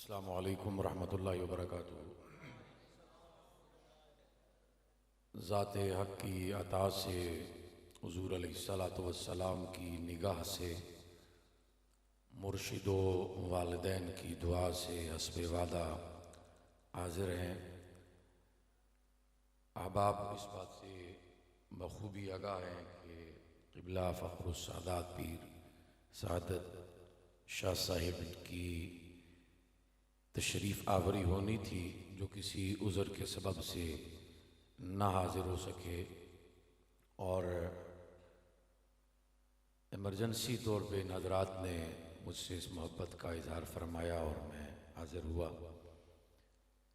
अस्सलामु अलैकुम रहमतुल्लाहि व बरकातुहू। ज़ाते हक़ की अता से हुज़ूर अलैहिस्सलातु वस्सलाम की निगाह से मुर्शिदो वालिदैन की दुआ से हस्बे वादा हाज़िर हैं। अहबाब इस बात से बखूबी आगाह हैं कि क़िबला फ़ख्रुस सादात पीर सादत शाह साहिब की तशरीफ़ आवरी होनी थी, जो किसी उज़र के सबब से ना हाज़िर हो सके और इमरजेंसी तौर पे हज़रात ने मुझसे इस मोहब्बत का इज़हार फरमाया और मैं हाज़िर हुआ।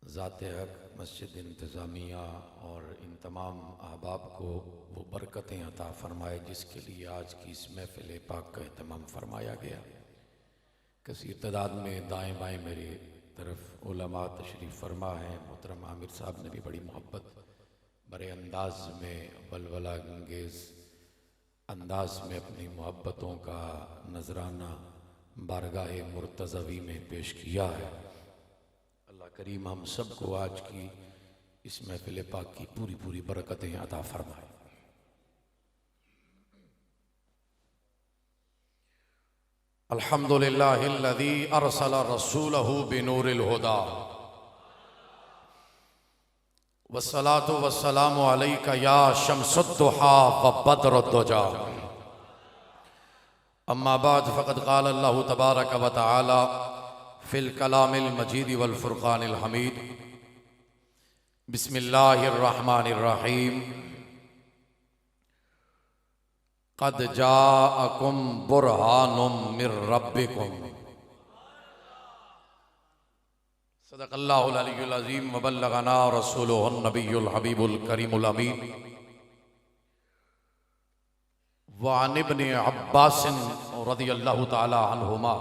ज़ाते हक़ मस्जिद इंतज़ामिया और इन तमाम अहबाब को वो बरकतें अता फ़रमाए जिसके लिए आज की इस महफ़िल पाक का एहतमाम फरमाया गया। कसीर तादाद में दाएँ बाएँ मेरे तरफ उलमा तशरीफ़ फरमा हैं। मोहतरम आमिर साहब ने भी बड़ी मोहब्बत बड़े अंदाज में वलवला अंगेज़ अंदाज में अपनी मोहब्बतों का नजराना बारगाह मुर्तज़वी में पेश किया है। अल्लाह करीम हम सब को आज की इस महफ़िल पाक की पूरी पूरी बरकतें अता फरमाए। अल्हम्दुलिल्लाहिल्लज़ी अरसल रसूलहु बिनूरिल हुदा वस्सलातु वस्सलामु अलैका या शम्सुद्दुहा व बद्रुद्दुजा। अम्मा बाद फ़क़द क़ाल अल्लाहु तबारक व तआला फ़िल कलामिल मजीद वल फ़ुरक़ानिल हमीद। बिस्मिल्लाहिर रहमानिर रहीम। क़द जाअकुम बुरहानुम मिर रब्बिकुम। सदक़ल्लाहुल अलियुल अज़ीम व बल्लगना रसूलुहुन नबियुल हबीबुल करीमुल अमीन। व अन इब्न अब्बास रज़ियल्लाहु तआला अन्हुमा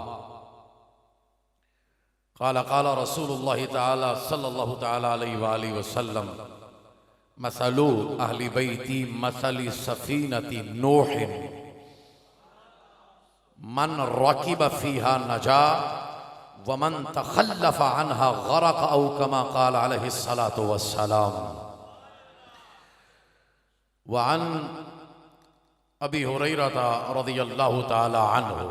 क़ाल क़ाल रसूलुल्लाहि तआला सल्लल्लाहु तआला अलैहि व आलिहि वसल्लम मसलु अहली बैती मसली सफ़ीनति नूहिन मन रकिब फ़ीहा नजा व मन तख़ल्लफ़ अन्हा ग़रक़ औ कमा क़ाल अलैहिस्सलातु वस्सलाम। व अन अबी हुरैरता रज़ियल्लाहु तआला अन्हु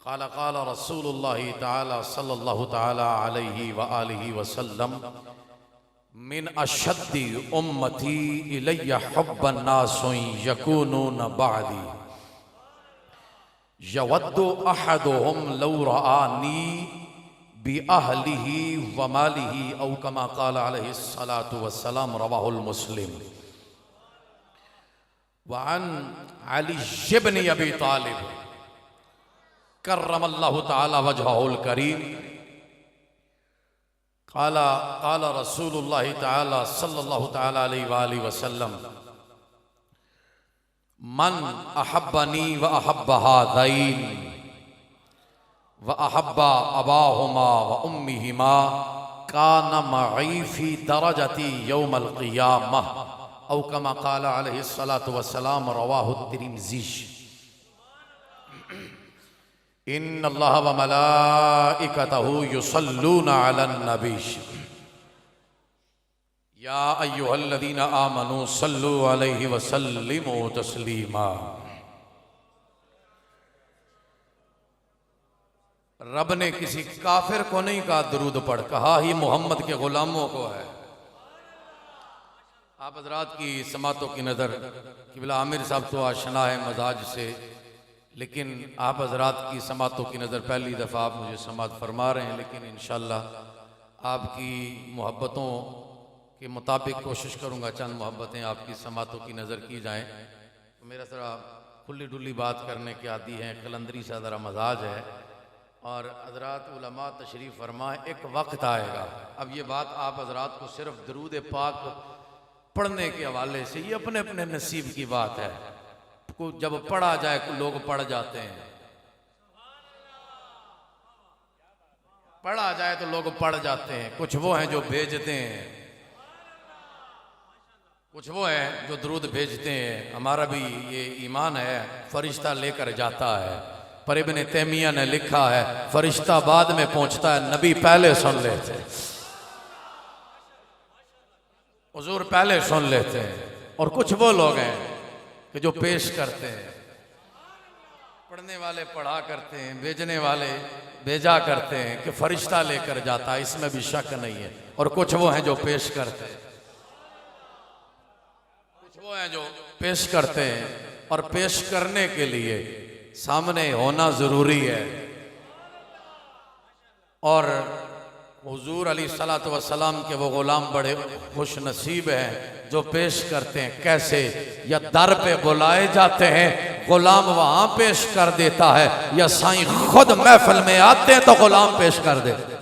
क़ाल क़ाल रसूलुल्लाहि तआला सल्लल्लाहु तआला अलैहि व आलिहि वसल्लम मिन अशद्दी उम्मती इलैया हुब्बन नासु यकूनून बअदी यवद्दु अहदुहुम लौ रआनी बि अहलिही व मालिही औ कमा क़ाल अलैहिस्सलातु वस्सलाम। रवाहुल मुस्लिम। व अन अली इब्न अबी तालिब कर्रमल्लाहु तआला वजहुल करीम क़ाल क़ाल रसूलुल्लाहि तआला सल्लल्लाहु तआला अलैहि व आलिहि वसल्लम मन अहब्बनी व अहब्ब हाज़ैन व अहब्ब अबाहुमा व उम्मिहिमा कान मई फ़ी दरजती यौमल क़ियामह औ कमा क़ाल अलैहिस्सलातु वस्सलाम। रवाहु तिर्मिज़ी। इन्नल्लाह व मलाइकतहु युसल्लूना अलन नबी या अय्युहल्लज़ीना आमनू सल्लु अलैहि व सल्लिमू तस्लीमा। रब ने किसी काफिर को नहीं कहा दरूद पढ़, कहा ही मोहम्मद के गुलामों को है। आप हज़रात की समातों की नज़र क़िबला आमिर साहब तो आशना है मजाज से, लेकिन आप हज़रात की समातों की नज़र पहली दफ़ा आप मुझे समात फरमा रहे हैं, लेकिन इंशाअल्लाह आपकी मोहब्बतों के मुताबिक कोशिश करूँगा चंद मोहब्बतें आपकी समातों की नज़र की जाएँ। तो मेरा ज़रा खुली डुली बात करने के आदी हैं, कलंदरी सा ज़रा मजाज है और हज़रात उलमा तशरीफ़ फरमाएँ। एक वक्त आएगा, अब ये बात आप हज़रात को सिर्फ दरूद पाक पढ़ने के हवाले से, ये अपने अपने नसीब की बात है। को जब पढ़ा जाए लोग पढ़ जाते हैं, पढ़ा जाए तो लोग पढ़ जाते हैं। कुछ वो हैं जो भेजते हैं, कुछ वो हैं जो दरूद भेजते हैं। हमारा भी ये ईमान है, फरिश्ता लेकर जाता है पर इब्न तैमिया ने लिखा है फरिश्ता बाद में पहुंचता है, नबी पहले सुन लेते, हुजूर पहले सुन लेते हैं। और कुछ वो लोग हैं कि जो पेश करते हैं, पढ़ने वाले पढ़ा करते हैं, भेजने वाले भेजा करते हैं कि फरिश्ता लेकर जाता है, इसमें भी शक नहीं है। और कुछ वो हैं जो पेश करते हैं, कुछ वो हैं जो पेश करते हैं, और पेश करने के लिए सामने होना जरूरी है। और हुजूर अलैहिस्सलातु वस्सलाम के वो गुलाम बड़े खुश नसीब हैं जो पेश करते हैं। कैसे? या दर पे बुलाए जाते हैं, गुलाम वहां पेश कर देता है, या साईं खुद महफिल में आते हैं तो गुलाम पेश कर देते हैं।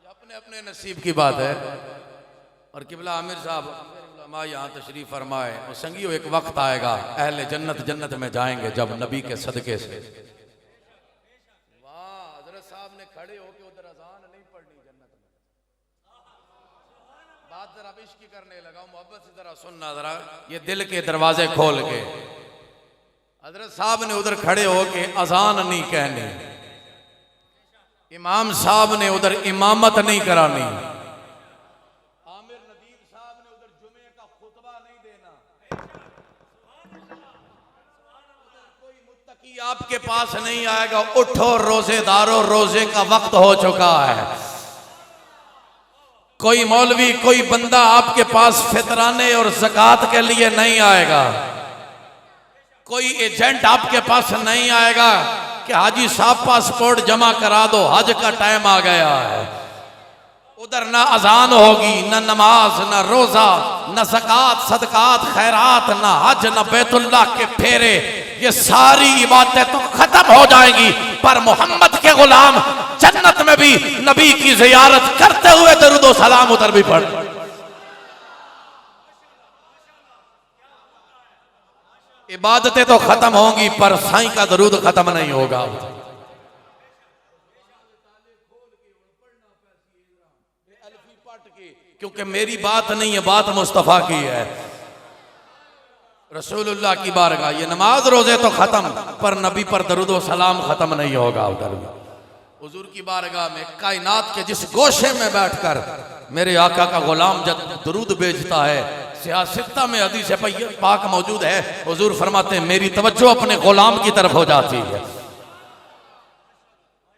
अपने अपने नसीब की बात है। और किबला आमिर साहब यहाँ तशरीफ फरमाए, और संगियो एक वक्त आएगा अहले जन्नत जन्नत में जाएंगे जब नबी के सदके से। वाह, हजरत साहब ने खड़े होके उधर अजान नहीं पढ़नी जन्नत में। बात जरा इश्क की करने लगा, मोहब्बत से जरा सुनना, जरा ये दिल के दरवाजे खोल के। हजरत साहब ने उधर खड़े होके अजान नहीं कहनी, इमाम साहब ने उधर इमामत नहीं करानी, आपके पास नहीं आएगा। उठो रोजेदारों, रोजे का वक्त हो चुका है। कोई मौलवी, कोई बंदा आपके पास फितराने और ज़कात के लिए नहीं आएगा। कोई एजेंट आपके पास नहीं आएगा कि हाजी साहब पासपोर्ट जमा करा दो, हज का टाइम आ गया है। उधर ना अजान होगी, ना नमाज, ना रोजा, ना ज़कात, सदकात, खैरात, ना हज, ना बैतुल्लाह के फेरे। ये सारी इबादतें तो खत्म हो जाएंगी, पर मोहम्मद के गुलाम जन्नत में भी नबी की जियारत करते हुए दरूद व सलाम उधर भी पढ़। इबादतें तो खत्म होंगी, पर साईं का दरूद खत्म नहीं होगा। क्योंकि मेरी बात नहीं है, बात मुस्तफा की है, रसूलुल्लाह की बारगाह। ये नमाज रोजे तो खत्म, पर नबी पर दरूद व सलाम खत्म नहीं होगा। उधर हुजूर की बारगाह में कायनात के जिस गोशे में बैठकर मेरे आका का गुलाम जब दरूद भेजता है, सियासत्ता में हदीस पाक मौजूद है, हुजूर फरमाते हैं मेरी तवज्जो अपने गुलाम की तरफ हो जाती है,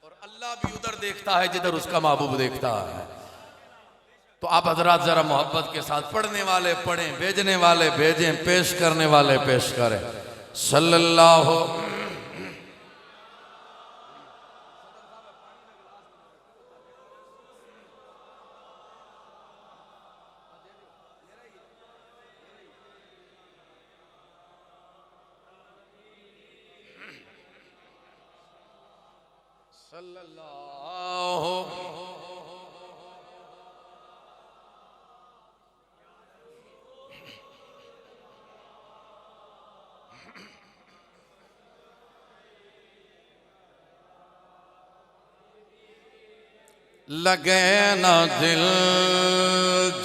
और अल्लाह भी उधर देखता है जिधर उसका महबूब देखता है। तो आप हजरात जरा मोहब्बत के साथ, पढ़ने वाले पढ़ें, भेजने वाले भेजें, पेश करने वाले पेश करें। सल्लल्लाहु लगे ना दिल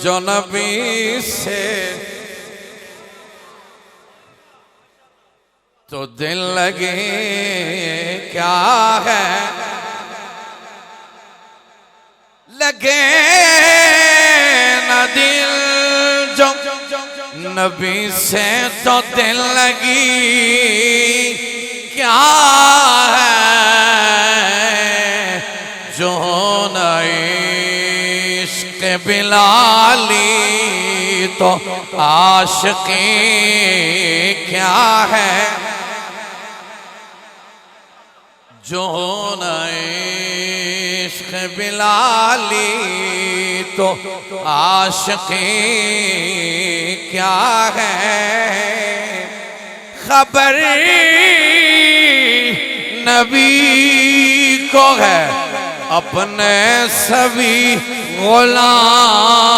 जो नबी से, तो दिल लगे क्या है। लगे ना दिल जो नबी से, तो दिल लगी क्या है। जो इश्क बिलाली तो आशिकी क्या है। जो इश्क बिलाली तो आशिकी क्या है। खबर नबी को है अपने सभी गुलामों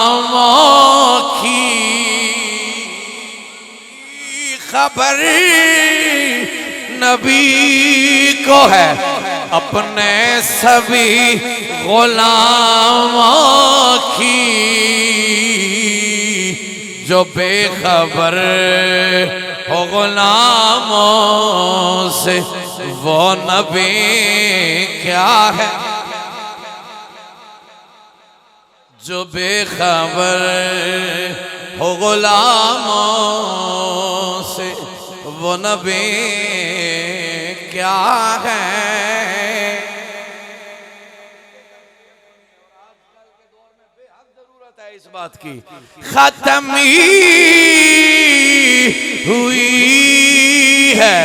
की। खबर नबी को है अपने सभी गुलामों की। जो बेखबर हो गुलामों से वो नबी क्या है जो बेखबर हो गुलामों से वो नबी क्या है। इस बात की खत्मी हुई है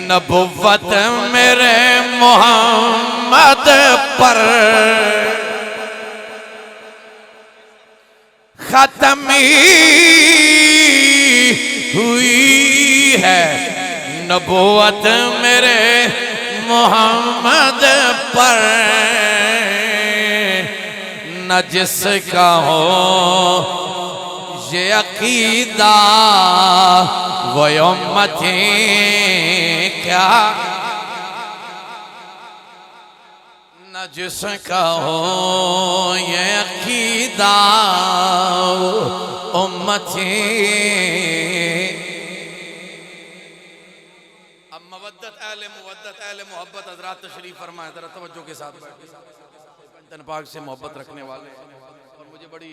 नबुव्वत मेरे मोहम्मद पर, खत्मी हुई है नबुव्वत मेरे मोहम्मद पर, न जिसका हो ये अकीदा वो उम्मती क्या, न जिसका हो ये अकीदा वो उम्मती। अब मवद्दत अहले मोहब्बत हज़रात तशरीफ फरमाए, जरा तवज्जो के साथ बैठे, पाक से मोहब्बत रखने वाले और मुझे बड़ी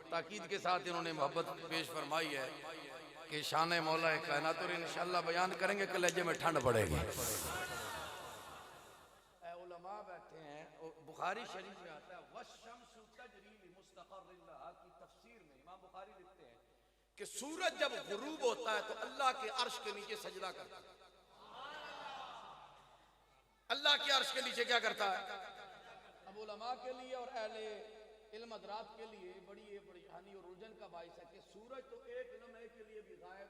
ताकीद के साथ इन्होंने मोहब्बत पेश फरमाई है कि शान मौला कायनात और इंशाअल्लाह बयान करेंगे, कलेजे में ठंड पड़ेगी। उलमा बैठे हैं, बुखारी शरीफ में आता है वश्शम्सु तजरी लिमुस्तक़र्रिन लहा की तफसीर में इमाम बुखारी लिखते हैं कि सूरज जब गुरूब होता है तो अल्लाह के अर्श के नीचे सजदा करता है। अल्लाह के अर्श के नीचे क्या करता है? उलमा के लिए और अहले इल्म हज़रात के लिए बड़ी हानि और उलझन का बाइस है कि सूरज तो एक लम्हे के लिए भी गायब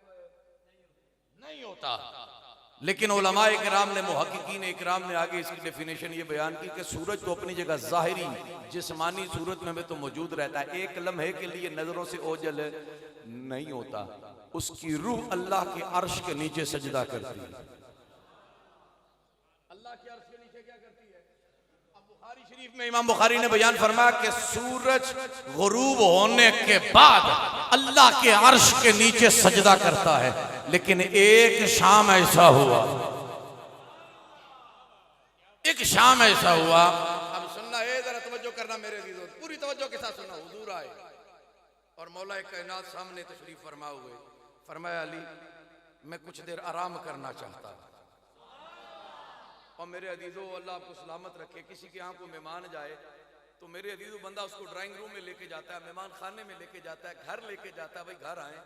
नहीं होता, लेकिन उलमा इकराम ने मुहक्किकीन इकराम ने आगे इसकी डेफिनेशन ये बयान की कि सूरज तो अपनी जगह ज़ाहिरी जिस्मानी सूरत में तो मौजूद रहता है, एक लम्हे के लिए नजरों से ओझल नहीं होता, उसकी रूह अल्लाह के अर्श के नीचे सजदा करती है। अल्लाह के अर्श के नीचे क्या करती है? बुखारी शरीफ में इमाम बुखारी ने बयान फरमाया कि सूरज गुरूब होने के बाद अल्लाह के अर्श के नीचे सजदा करता है, लेकिन एक शाम ऐसा हुआ, एक शाम ऐसा हुआ, अब सुनना है, जरा तवज्जो करना मेरे अज़ीज़ों, पूरी तवज्जो के साथ सुनना। हुजूर आए और मौला कायनात सामने तशरीफ फरमा हुए, फरमाया अली मैं कुछ देर आराम करना चाहता हूं। और मेरे अजीजों अल्लाह आपको सलामत रखे, किसी के यहाँ कोई मेहमान जाए तो मेरे अजीजों बंदा उसको ड्राइंग रूम में लेके जाता है, मेहमान खाने में लेके जाता है, घर लेके जाता है, भाई घर आए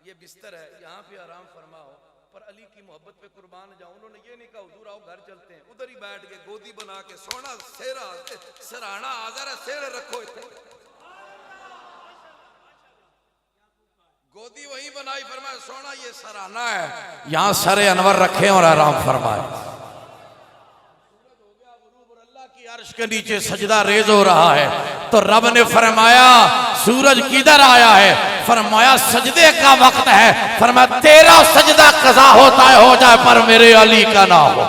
ये बिस्तर है यहाँ पे आराम फरमाओ, पर अली की मोहब्बत पे कुर्बान जाऊं। उन्होंने ये नहीं कहा हुजूर आओ घर चलते हैं, उधर ही बैठ के गोदी बना के सोना सेरा सराहना आजर सेरे रखो, गोदी वही बनाई, फरमाया सोना ये सराहना है, यहाँ सरे अनवर रखे और आराम फरमाए। अर्श के नीचे सजदा रेज हो रहा है तो रब ने फरमाया सूरज किधर आया है? फरमाया सजदे का वक्त है। फरमाया तेरा सजदा कज़ा होता है हो जाए, पर मेरे अली का ना हो।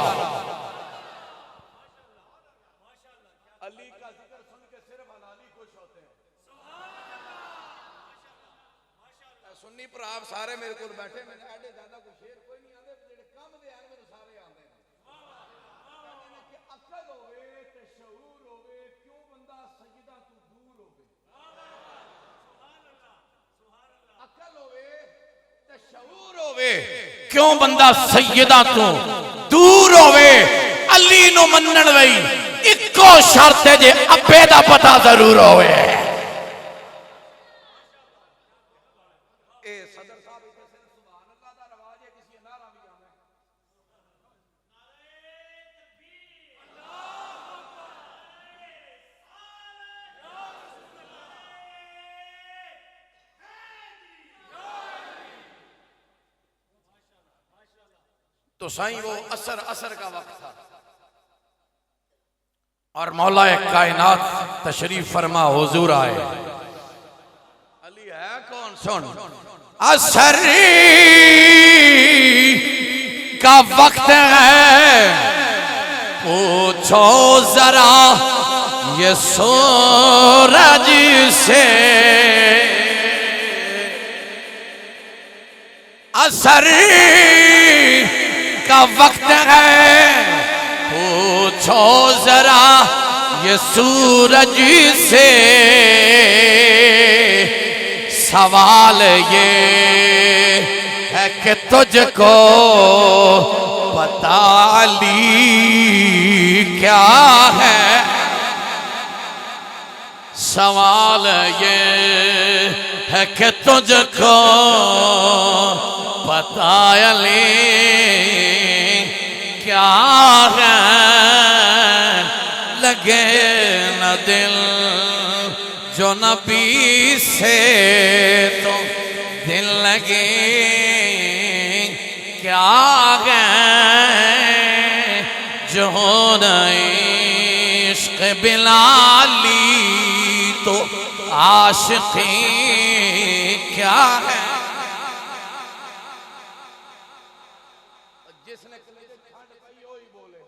अली का जिक्र सुन के सिर्फ अली खुश होते हैं। सुन्नी पर आप सारे मेरे को बैठे, मैंने आडे ज्यादा कुछ शेर कोई नहीं आते, जेड़े कम दे आने मेरे सारे आते हैं। कि अकल होवे ते शऊर होवे, क्यों बंदा सजदा तू दूर होवे। अकल होवे ते शऊर होवे, क्यों बंदा सजदा तू दूर होवे। अली नु मनण लई इक्को शर्त है जे अब्बे दा पता जरूर होवे। तो साईं वो असर का वक्त था और मौला कायनात तशरीफ फरमा हुजूर आए। अली है कौन? सुन, असर का वक्त है, पूछो जरा ये सूरज से। असर का वक्त है, पूछो जरा ये सूरज से, सवाल ये है कि तुझको पता ली क्या है, सवाल ये है कि तुझको पता ली क्या है, लगे न दिल जो नबी से तो दिल लगे क्या है, जो इश्क बिलाली तो आशिकी क्या है। जिसने बोले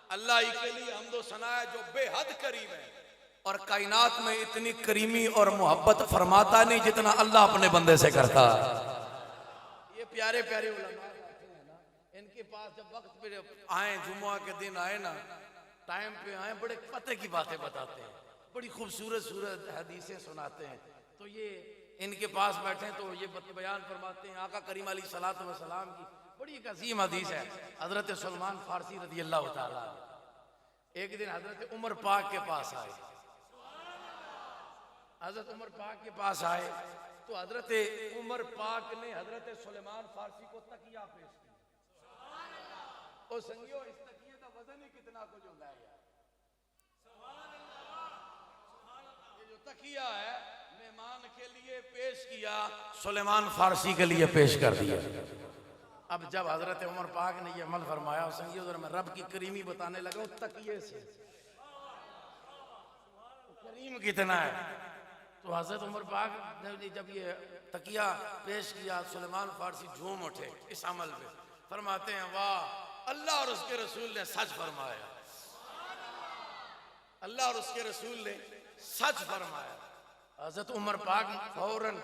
अल्लाह के लिए हमदो सना है जो बेहद करीम है, और कायनात में इतनी करीमी और मोहब्बत फरमाता नहीं जितना अल्लाह अपने बंदे से करता है। ये प्यारे प्यारे उलमा ना, इनके पास जब वक्त पे आए, जुम्मा के दिन आए ना, टाइम पे आए, बड़े पते की बातें बताते हैं, बड़ी खूबसूरत सूरत हदीसें सुनाते हैं। तो ये इनके पास बैठे तो ये बयान फरमाते हैं आका करीम अलैहि सलातो व सलाम की बड़ी एक अजीम हदीस है। हजरत सलमान फारसी रज़ी अल्लाह ताला एक दिन हजरत उमर पाक के पास आए, हजरत उमर पाक के पास आए तो हजरत उमर पाक ने हजरत सलमान फारसी को तकिया पेश किया। और संगियो इस तकिए का वजन ही कितना कुछ होता है यार। ये जो तकिया है मेहमान के लिए पेश किया, सलमान फारसी के लिए पेश कर दिया। अब जब हजरत उमर पाक ने ये अमल फरमाया, संगियो मैं रब की करीमी बताने लगा हूं तकिए से, करीम कितना है। तो हजरत उमर पाक ने जब ये तकिया पेश किया, सलमान फारसी झूम उठे इस अमल पे, फरमाते हैं वाह अल्लाह और उसके रसूल ने सच फरमाया, अल्लाह और उसके रसूल ने सच फरमाया। हजरत उमर पाक फौरन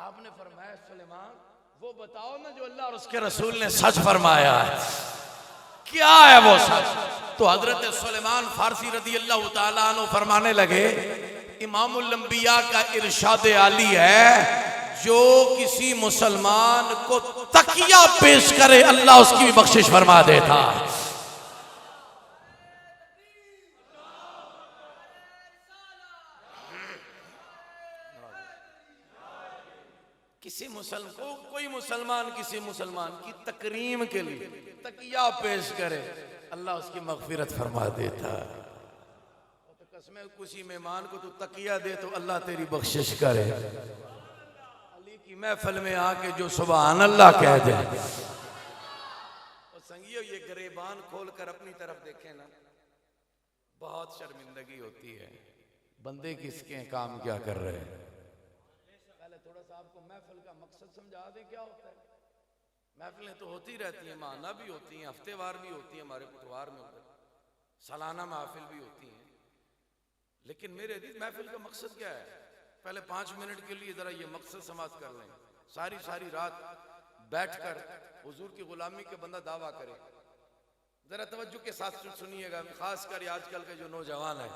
आपने फरमाया सलमान वो बताओ ना जो अल्लाह और उसके रसूल ने सच फरमाया है, क्या है वो सच। तो हजरत सलमान फारसी रज़ी अल्लाह ताला अन्हु फरमाने लगे इमामुल अंबिया का इरशाद आली है, जो किसी मुसलमान को तकिया पेश करे अल्लाह उसकी भी बख्शिश फरमा देता। किसी कोई मुसलमान किसी मुसलमान की तकरीम के लिए तकिया पेश करे अल्लाह उसकी मगफिरत फरमा देता। तो कसम किसी मेहमान को तू तकिया दे तो अल्लाह तेरी बख्शिश करे। अली की महफिल में आके जो सुभान अल्लाह कह दे। और संगियो ये गिरेबान खोल कर अपनी तरफ देखे ना, बहुत शर्मिंदगी होती है बंदे किसके काम क्या कर रहे हैं। थोड़ा सा आपको महफिल का मकसद समझा दें क्या होता है। महफिलें तो होती रहती हैं, माना भी होती हैं, हफ्तेवार भी होती हैं, हमारे कुटवार में होता है, सालाना महफिल भी होती हैं। लेकिन मेरे दिल महफिल का मकसद क्या है, पहले 5 मिनट के लिए जरा ये मकसद समाप्त कर लें। सारी सारी रात बैठकर हुजूर की गुलामी के बंदा दावा करे। जरा तवज्जो के साथ सुनिएगा, खासकर आजकल के जो नौजवान है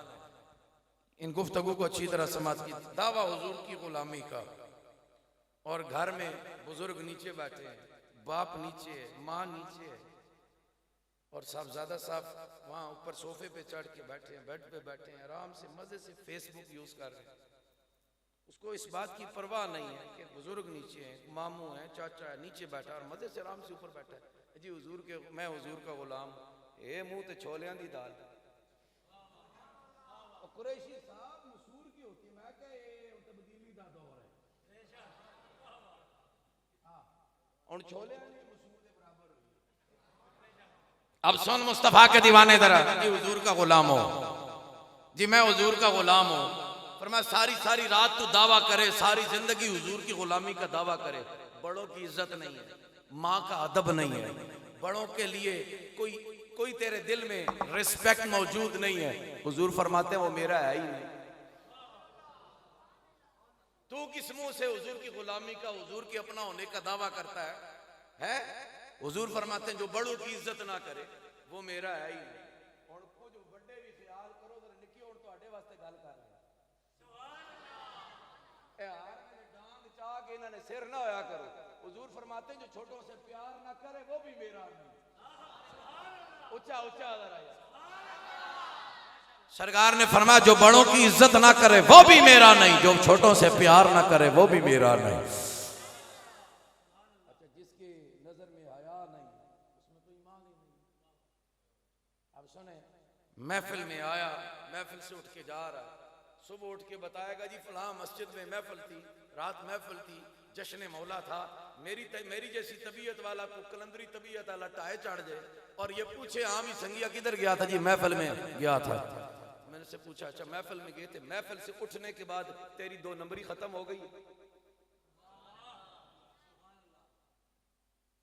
इन गुफ्तगू को अच्छी तरह समाप्त की। दावा हुजूर की गुलामी का, और घर में बुजुर्ग नीचे बैठे हैं, बाप नीचे है, माँ नीचे है, और साहबजादा साहब वहाँ ऊपर सोफे पे चढ़ के बैठे हैं, बेड पे बैठे हैं, आराम से मजे से फेसबुक यूज कर रहे हैं। उसको इस बात की परवाह नहीं है कि बुजुर्ग नीचे हैं, मामू है, चाचा है, नीचे बैठा और मजे से आराम से ऊपर बैठा है। जी हुजूर के मैं हुजूर का गुलाम, ए मुंह ते छोलियां दी दाल। कुरैशी साहब मसूर की होती, मैं क्या ये तब्दीली दा दौर है। और छोले अब सुन मुस्तफा के दीवाने दरा जी हुजूर का गुलाम हो, जी मैं हुजूर का गुलाम हूँ। पर मैं सारी सारी रात तो दावा करे, सारी जिंदगी हुजूर की गुलामी का दावा करे। बड़ों की इज्जत नहीं है, माँ का अदब नहीं है, बड़ों के लिए कोई तेरे दिल में रिस्पेक्ट मौजूद नहीं है। हुजूर फरमाते हैं वो मेरा है ही नहीं। तू किस मुंह से हुजूर की गुलामी का, हुजूर के अपना होने का दावा करता है? हुजूर फरमाते हैं जो बड़ों की इज्जत ना करे वो मेरा है ही नहीं। और कुछ बड़े भी ख्याल करो जरा निकी और ਤੁਹਾਡੇ वास्ते गल कर रहे हैं। सुभान अल्लाह। यार डांग चाह के इन्होंने सिर ना होया करो। हुजूर फरमाते हैं जो छोटों से प्यार ना करे वो भी मेरा नहीं। ऊंचा ऊंचा जरा सरकार ने फरमाया जो बड़ों की इज्जत ना करे वो भी मेरा नहीं, जो छोटों से प्यार ना करे वो भी मेरा नहीं। अच्छा, जिसकी नजर में हया नहीं उसमें तो ईमान ही नहीं। अब सुने, महफिल में आया, महफिल से उठ के जा रहा, सुबह उठ के बताएगा जी फलां मस्जिद में महफिल थी, रात महफिल थी, जश्न मौला था। मेरी जैसी तबीयत वाला को कलंदरी तबीयत वाला टाए चढ़ जाए और ये पूछे हाँ भी संगिया किधर गया था? जी महफिल में गया था। मैंने से पूछा अच्छा महफिल में गए थे, महफिल से उठने के बाद तेरी 2 नंबरी खत्म हो गई,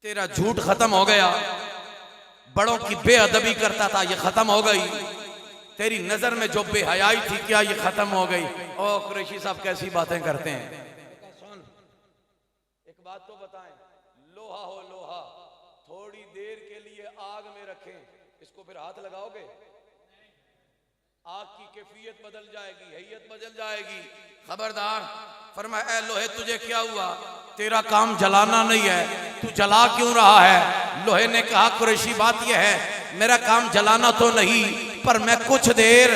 तेरा झूठ खत्म हो गया, बड़ों की बेअदबी करता था ये खत्म हो गई, तेरी नजर में जो बेहयाई थी क्या ये खत्म हो गई। ओ कुरैशी साहब कैसी बातें करते हैं। सुन एक बात तो बताएं, लोहा हो लोहा, थोड़ी देर के लिए आग में रखें, इसको फिर हाथ लगाओगे? आग की कैफियत बदल जाएगी, हैयत बदल जाएगी। खबरदार। फरमाया ऐ लोहे तुझे क्या हुआ? तेरा काम जलाना नहीं है, तू जला क्यों रहा है? लोहे ने कहा कुरैशी बात यह है मेरा काम जलाना तो नहीं, पर मैं कुछ देर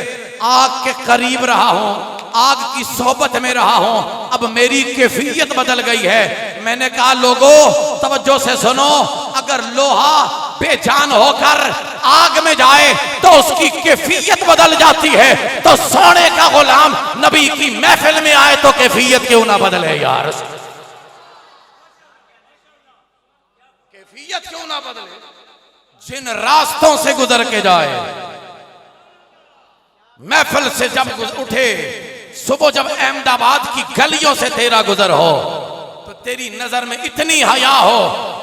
आग के करीब रहा हूं, आग की सोबत में रहा हूं, अब मेरी कैफियत बदल गई है। मैंने कहा लोगों तवज्जो से सुनो, अगर लोहा बेजान होकर आग में जाए तो उसकी कैफियत बदल जाती है, तो सोने का गुलाम नबी की महफिल में आए तो कैफियत क्यों ना बदले यार? कैफियत क्यों ना बदले? जिन रास्तों से गुजर के जाए, महफिल से जब उठे, सुबह जब अहमदाबाद की गलियों से तेरा गुजर हो तो तेरी नजर में इतनी हया हो,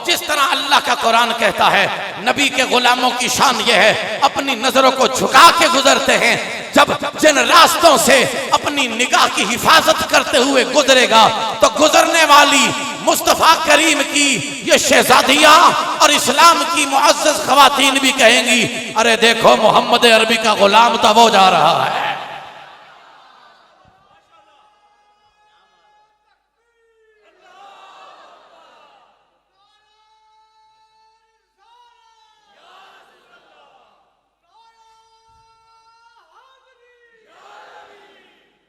जिस तरह अल्लाह का कुरान कहता है नबी के गुलामों की शान यह है अपनी नजरों को झुका के गुजरते हैं। जब जिन रास्तों से अपनी निगाह की हिफाजत करते हुए गुजरेगा तो गुजरने वाली मुस्तफा करीम की ये शहजादियां और इस्लाम की मुअज़्ज़ज़ ख़वातीन भी कहेंगी अरे देखो मोहम्मद अरबी का गुलाम तो वो जा रहा है।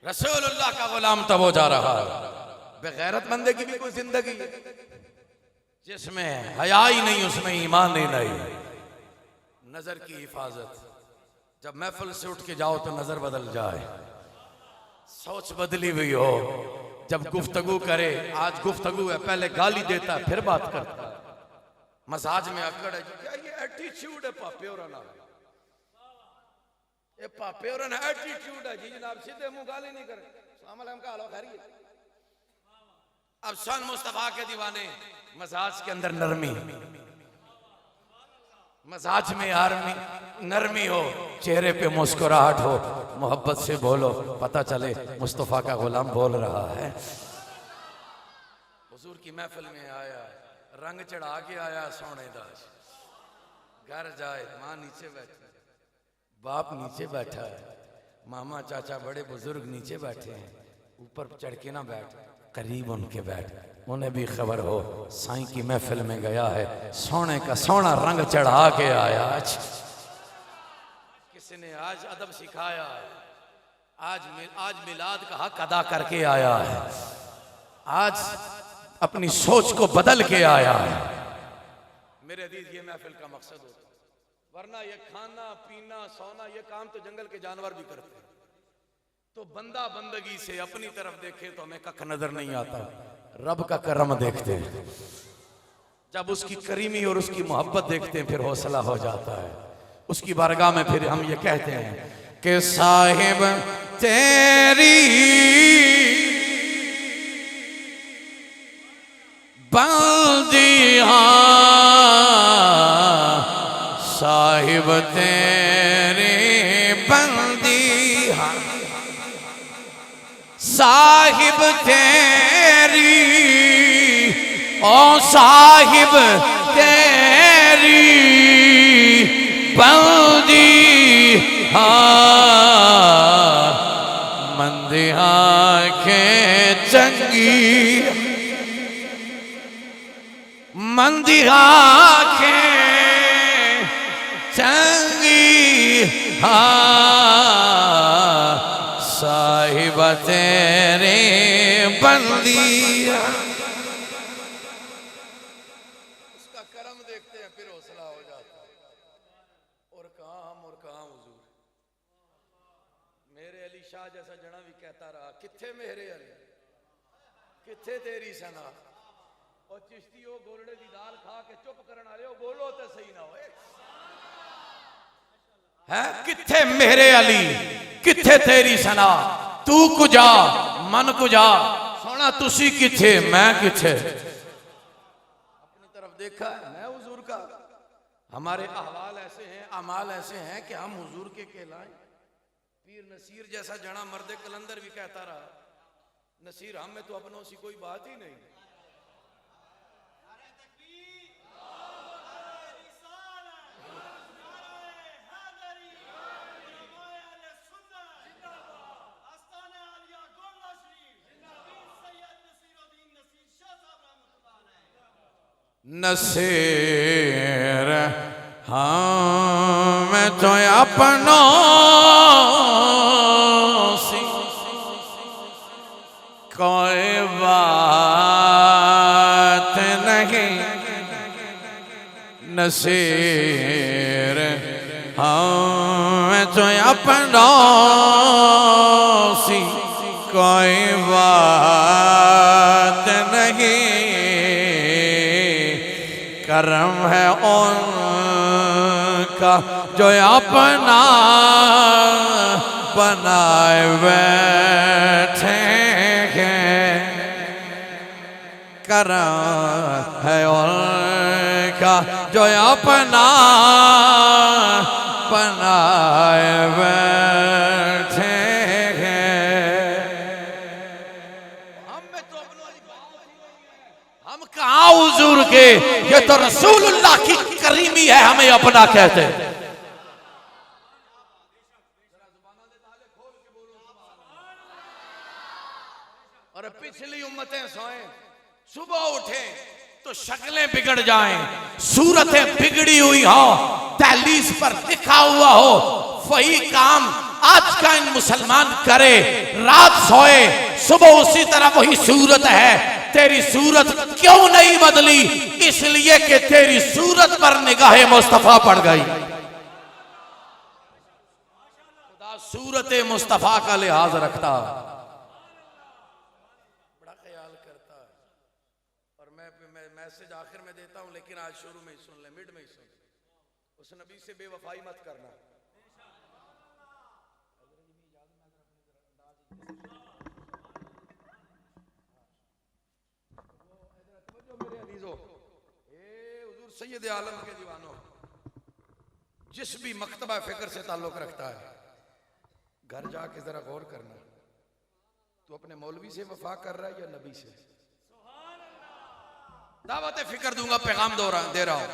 रसूलुल्लाह का गुलाम तो वो जा रहा है। बेगैरत बंदे की भी कोई जिंदगी है जिसमें हया ही नहीं, उसमें ईमान ही नहीं। नजर की हिफाजत, जब महफिल से उठ के जाओ तो नजर बदल जाए, सोच बदली हुई हो। जब गुफ्तगू करे, आज गुफ्तगू है, पहले गाली देता है फिर बात करता है, मजाज में अकड़ है, क्या ये एटीट्यूड है पापे और ना, ये पापे और ना एटीट्यूड है जी जनाब, सीधे मुंह गाली नहीं करे। अस्सलाम वालेकुम का हाल है, खैरियत? अब सन मुस्तफा के दीवाने, मजाज के अंदर नरमी, मजाज में नरमी हो, चेहरे पे मुस्कुराहट हो, मोहब्बत से बोलो, पता चले मुस्तफा का गुलाम बोल रहा है। हुजूर की महफिल में आया, रंग चढ़ा के आया सोने दास, घर जाए मां नीचे बैठी, बाप नीचे बैठा है, मामा चाचा बड़े बुजुर्ग नीचे बैठे हैं, ऊपर चढ़ के ना बैठ, करीब उनके बैठ, उन्हें भी खबर हो साईं की महफिल में गया है, सोने का सोना रंग चढ़ा के आया। किसी ने आज अदब सिखाया है, आज मिलाद का हक अदा करके आया है, आज अपनी सोच को बदल के आया है। मेरे अजीज ये महफिल का मकसद होता है, वरना ये खाना पीना सोना ये काम तो जंगल के जानवर भी करते हैं। तो बंदा बंदगी से अपनी तरफ देखे तो हमें कख नजर नहीं आता, रब का करम देखते हैं। जब उसकी करीमी और उसकी मोहब्बत देखते हैं फिर हौसला हो जाता है। उसकी बारगाह में फिर हम ये कहते हैं कि साहिब तेरी बंदियां, साहिब तेरे बंदी, साहिब तेरे ओ साहिब तेरी बंदी मंदी आंखें चंगी मंदी आंखें चंगी साहिबा तेरे बंदी। उसका करम देखते हैं फिर हौसला हो जाता है। और कहाँ हम और कहाँ हुजूर। मेरे अली शाह जैसा जना भी कहता रहा किथे मेरे अली किथे तेरी सना। और चिश्ती हो गोलड़े की दाल खा के चुप करना रहे हो बोलो तो सही ना होए है। किथे मेरे अली किथे तेरी सना तू कुजा मन कुजा सोना तुसी किथे मैं किथे। अपनी तरफ देखा है मैं हुजूर का। हमारे अहवाल ऐसे हैं अमाल ऐसे हैं कि हम हुजूर के कहलाएं। पीर नसीर जैसा जना मर्दे कलंदर भी कहता रहा नसीर हम में तो अपनों से कोई बात ही नहीं। नसीर हाँ मैं तो अपनों सी कोई बात नहीं। नसीर हाँ मैं तो अपनों सी कोई बात नहीं। करम है उनका जो अपना बनाए बैठे हैं। करम है उनका जो अपना बनाए बैठे हैं। हम कहाँ हुजूर के ये तो रसूलुल्लाह की करीमी है हमें अपना कहते। और पिछली उम्मतें सोए सुबह उठे तो शक्लें बिगड़ जाएं सूरतें बिगड़ी हुई हो दहलीज पर लिखा हुआ हो वही काम आज का इन मुसलमान करे। रात सोए सुबह उसी तरह वही सूरत है। तेरी सूरत क्यों नहीं बदली? इसलिए कि तेरी सूरत पर निगाहे मुस्तफा पड़ गई। खुदा सूरत मुस्तफा का लिहाज रखता बड़ा ख्याल करता है। और मैं मैसेज आखिर में देता हूं लेकिन आज शुरू में ही सुन ले मिड में ही सुन। उस नबी से बेवफाई मत करना। सैयद आलम के दीवानों जिस भी मकतबा फिक्र से ताल्लुक रखता है घर जाके जरा गौर करना तू अपने मौलवी से वफा कर रहा है या नबी से। दावत फिक्र दूंगा पैगाम दे रहा हूं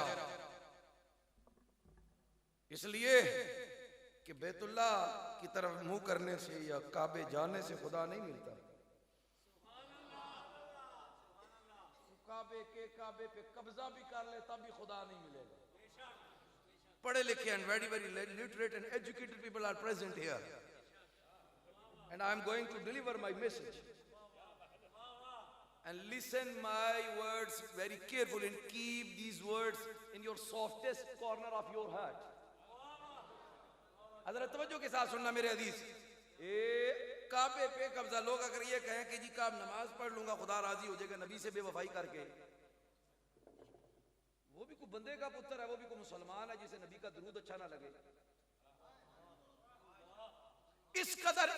इसलिए कि बैतुल्लाह की तरफ मुंह करने से या काबे जाने से खुदा नहीं मिलता। काबे पे कब्जा भी कर ले तब भी खुदा नहीं मिलेगा। पढ़े लिखे and very literate and educated people are present here and I am going to deliver my message and listen my words very carefully and keep these words in your softest corner of your heart. हज़रत तवज्जो के साथ सुनना मेरे हदीस। काबे पे कब्जा लोग अगर ये कहें कि जी काब नमाज पढ़ लूंगा खुदा राजी हो जाएगा नबी से बेवफाई करके वो भी कोई बंदे का पुत्र है वो भी कोई मुसलमान है जिसे नबी का दुरूद अच्छा ना लगे। इस कदर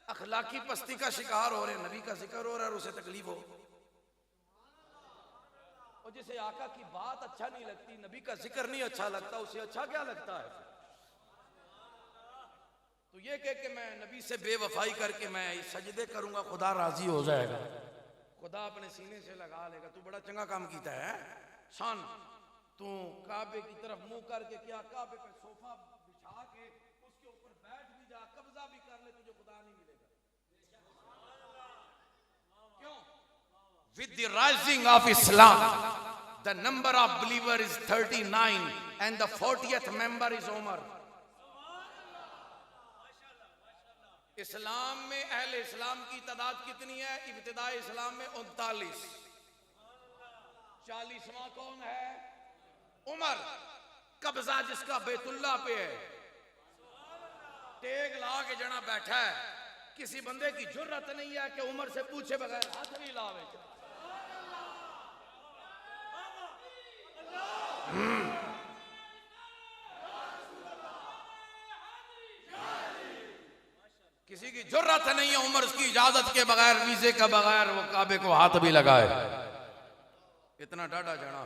अखलाकी पस्ती का शिकार हो रहे नबी का जिक्र हो रहा है और उसे तकलीफ हो। और जिसे आका की बात अच्छा नहीं लगती नबी का जिक्र नहीं अच्छा लगता उसे अच्छा क्या लगता है? तो ये कह के मैं नबी से बेवफाई करके मैं सजदे करूंगा खुदा राजी हो जाएगा। खुदा खुदा अपने सीने से लगा लेगा। तू बड़ा चंगा काम कीता है शान। तू काबे की तरफ मुंह करके क्या काबे पे सोफा बिछा के उसके ऊपर बैठ भी जा, कब्जा भी कर ले, तुझे खुदा नहीं मिलेगा। क्यों? With the rising of Islam, the number of believers is 39 and the 40th member is Umar. इस्लाम में अहले इस्लाम की तादाद कितनी है? इब्तिदाई इस्लाम में 39। 40वां कौन है? उमर। कब्जा जिसका बैतुल्लाह पे है, टेक ला के जना बैठा है, किसी बंदे की जुर्रत नहीं है कि उमर से पूछे बगैर हाथ भी लावे। किसी की जुर्रत नहीं है उमर की इजाजत के बगैर, वीजे के बगैर वो काबे को हाथ भी लगाए। इतना डाढ़ा जना।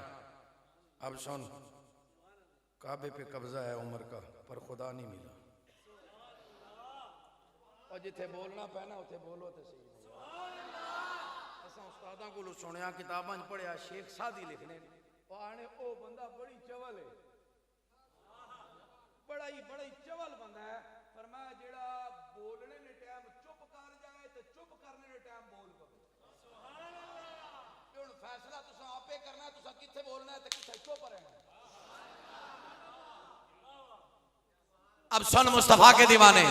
अब सुन, काबे पे कब्जा है उमर का, पर खुदा नहीं मिला। और जिथे बोलना पैना उथे बोलो तो सही। असा उस्तादां को सुनिया, किताबां पढ़िया, शेख सादी लिखने आने ओ बंदा बड़ी चवल है, बड़ा ही चवल बंदा है। फरमाया जेड़ा बोलने ने टाइम चुप कर जाए तो चुप करने ने टाइम बोल पवे। हुण फैसला तुसां आपे करना, तुसां किथे बोलना है ते किथे चुप रहना। अब सुन मुस्तफा के दीवाने,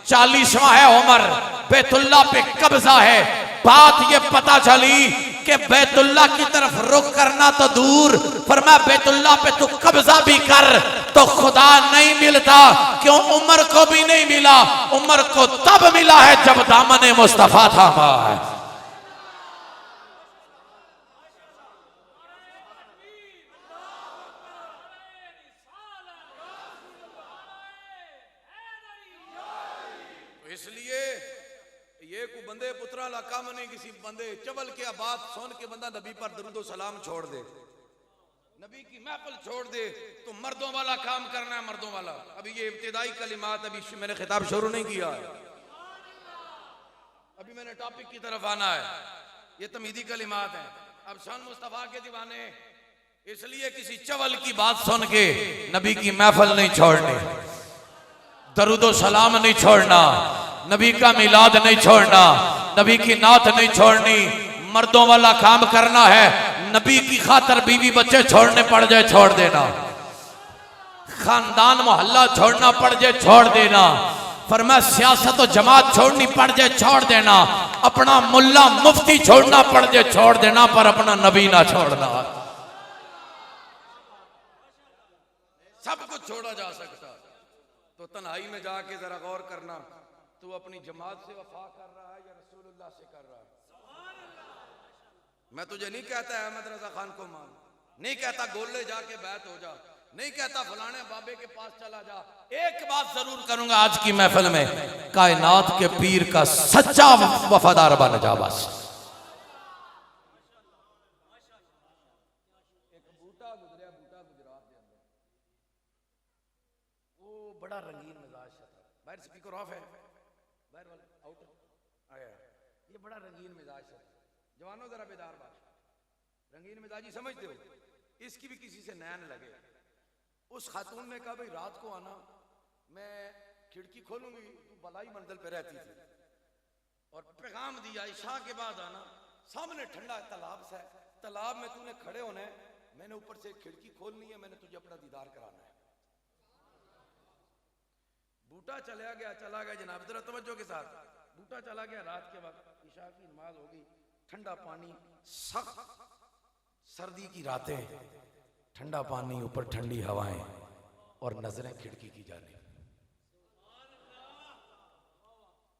40वां है उमर, बैतुल्लाह पे कब्जा है। बात ये पता चली कि बैतुल्लाह की तरफ रुख करना तो दूर, फरमाया बैतुल्लाह पे तू कब्जा भी कर तो खुदा नहीं मिलता। क्यों? उमर को भी नहीं मिला। उमर को तब मिला है जब दामने मुस्तफा थामा है। इसलिए ये को बंदे पुत्रा ला काम नहीं, किसी बंदे चवल के बात सुन के बंदा नबी पर दरूद व सलाम छोड़ दे, नबी की महफिल छोड़ दे, तो मर्दों वाला काम करना है, मर्दों वाला। अभी ये इब्तिदाई कलिमात, अभी मैंने खिताब शुरू नहीं किया है, अभी मैंने टॉपिक की तरफ आना है। ये तमीदी कलिमात है। अब सन मुस्तफा के दीवाने, इसलिए किसी चवल की बात सुन के नबी की महफिल नहीं छोड़नी, दरूद व सलाम नहीं छोड़ना, नबी का मिलाद नहीं छोड़ना, नबी की नात नहीं छोड़नी। मर्दों वाला काम करना है। नबी की खातर बीवी बच्चे छोड़ने पड़ जाए छोड़ देना, खानदान मोहल्ला छोड़ना पड़ जाए छोड़ देना, फरमाया सियासत और जमात छोड़नी पड़ जाए छोड़ देना, अपना मुल्ला मुफ्ती छोड़ना पड़ जाए छोड़ देना, पर अपना नबी ना छोड़ना। सब कुछ छोड़ा जा सकता, तो तन्हाई में जाके जरा गौर करना, तू अपनी जमात से वफा कर रहा है या रसूलुल्लाह से कर रहा है। मैं तुझे नहीं कहता अहमद रजा खान को मान, नहीं कहता गोले जाके बैत हो जा, नहीं कहता फलाने बाबे के पास चला जा। एक बात जरूर करूंगा आज की महफिल में, कायनात के पीर का सच्चा वफादार बन जा बस। एक बूटा गुजरिया, बूटा गुजरात के अंदर, वो बड़ा रंगीन मिजाज था। बाहर स्पीकर ऑफ है, बाहर वाला आउट आया, ये बड़ा रंगीन मिजाज था। जवानों जरा बेदार बात, रंगीन मिजाजी समझते हो, इसकी भी किसी से नैन लगे। उस खातून ने कहा भाई रात को आना, मैं खिड़की खोलूंगी, तू बलाई मंजिल पे रहती थी, और पैगाम दिया इशा के बाद आना, सामने ठंडा तालाब सा है, तालाब में तूने खड़े होना है, मैंने ऊपर से खिड़की खोलनी है, मैंने तुझे अपना दीदार कराना है। बूटा चला गया जनाब, जरा तवज्जो के साथ, बूटा चला गया। रात के वक्त इशा की नमाज हो गई, ठंडा पानी, सख्त सर्दी की रातें, ठंडा पानी, ऊपर ठंडी हवाएं, और नजरें खिड़की की जानिब,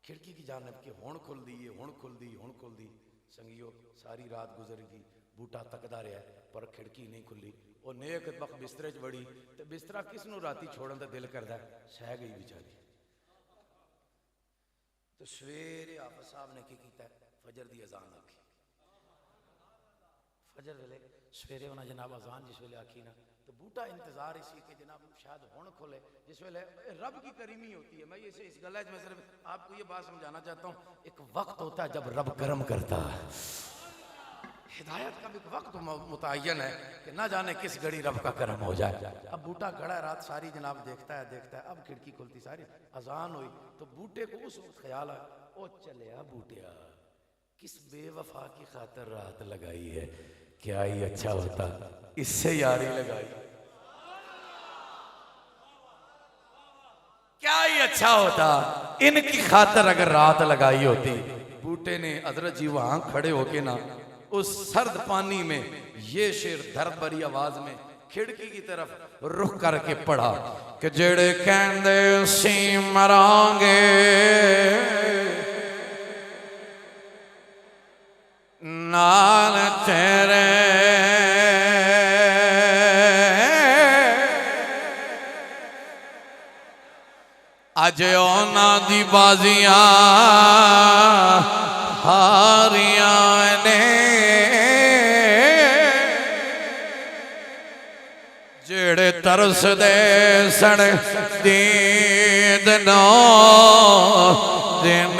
खिड़की की जानिब की हुण खुल दी, हुण खुल दी, हुण खुल दी। संगियो सारी रात गुजर गई, बूटा तकदा रहा पर खिड़की नहीं खुली। और नेक वक्त बिस्तरे च बड़ी, तो बिस्तरा किस नूं राती छोड़न दा दिल करदा, सह गई बेचारी। तो सवेरे हाफिज साहब ने की कीता, फजर दी अजान आखी। फजर वेले सवेरे उन्हें जनाब अजान जिस वेले आखी ना, तो बूटा इंतजार इसी के जनाब शायद हुण खुले, जिस वेले रब की करीमी होती है। मैं इसे इस गल में सिर्फ आपको ये बात समझाना चाहता हूँ, एक वक्त होता है जब रब करम करता है। हिदायत का भी वक्त मुतय्यन है कि ना जाने किस घड़ी रब का करम हो जाए। अब बूटा खड़ा है रात सारी जनाब देखता है, अब खिड़की खुलती सारी अजान हुई तो बूटे को उस वक्त ख्याल आया, ओ चलिया बूटिया किस बेवफा की खातिर रात लगाई है, क्या ही अच्छा होता इससे यारी लगाई, क्या ही अच्छा होता इनकी खातिर अगर रात लगाई होती। बूटे ने हजरत जी वहां खड़े होके ना उस सर्द पानी में ये शेर दर्द भरी आवाज में खिड़की की तरफ रुख करके पढ़ा कि जेड़े कहंदे सी मरांगे नाल तेरे अज ओना दी बाजियां हारियां ने जेड़े तरस दे सन दीद नो दिन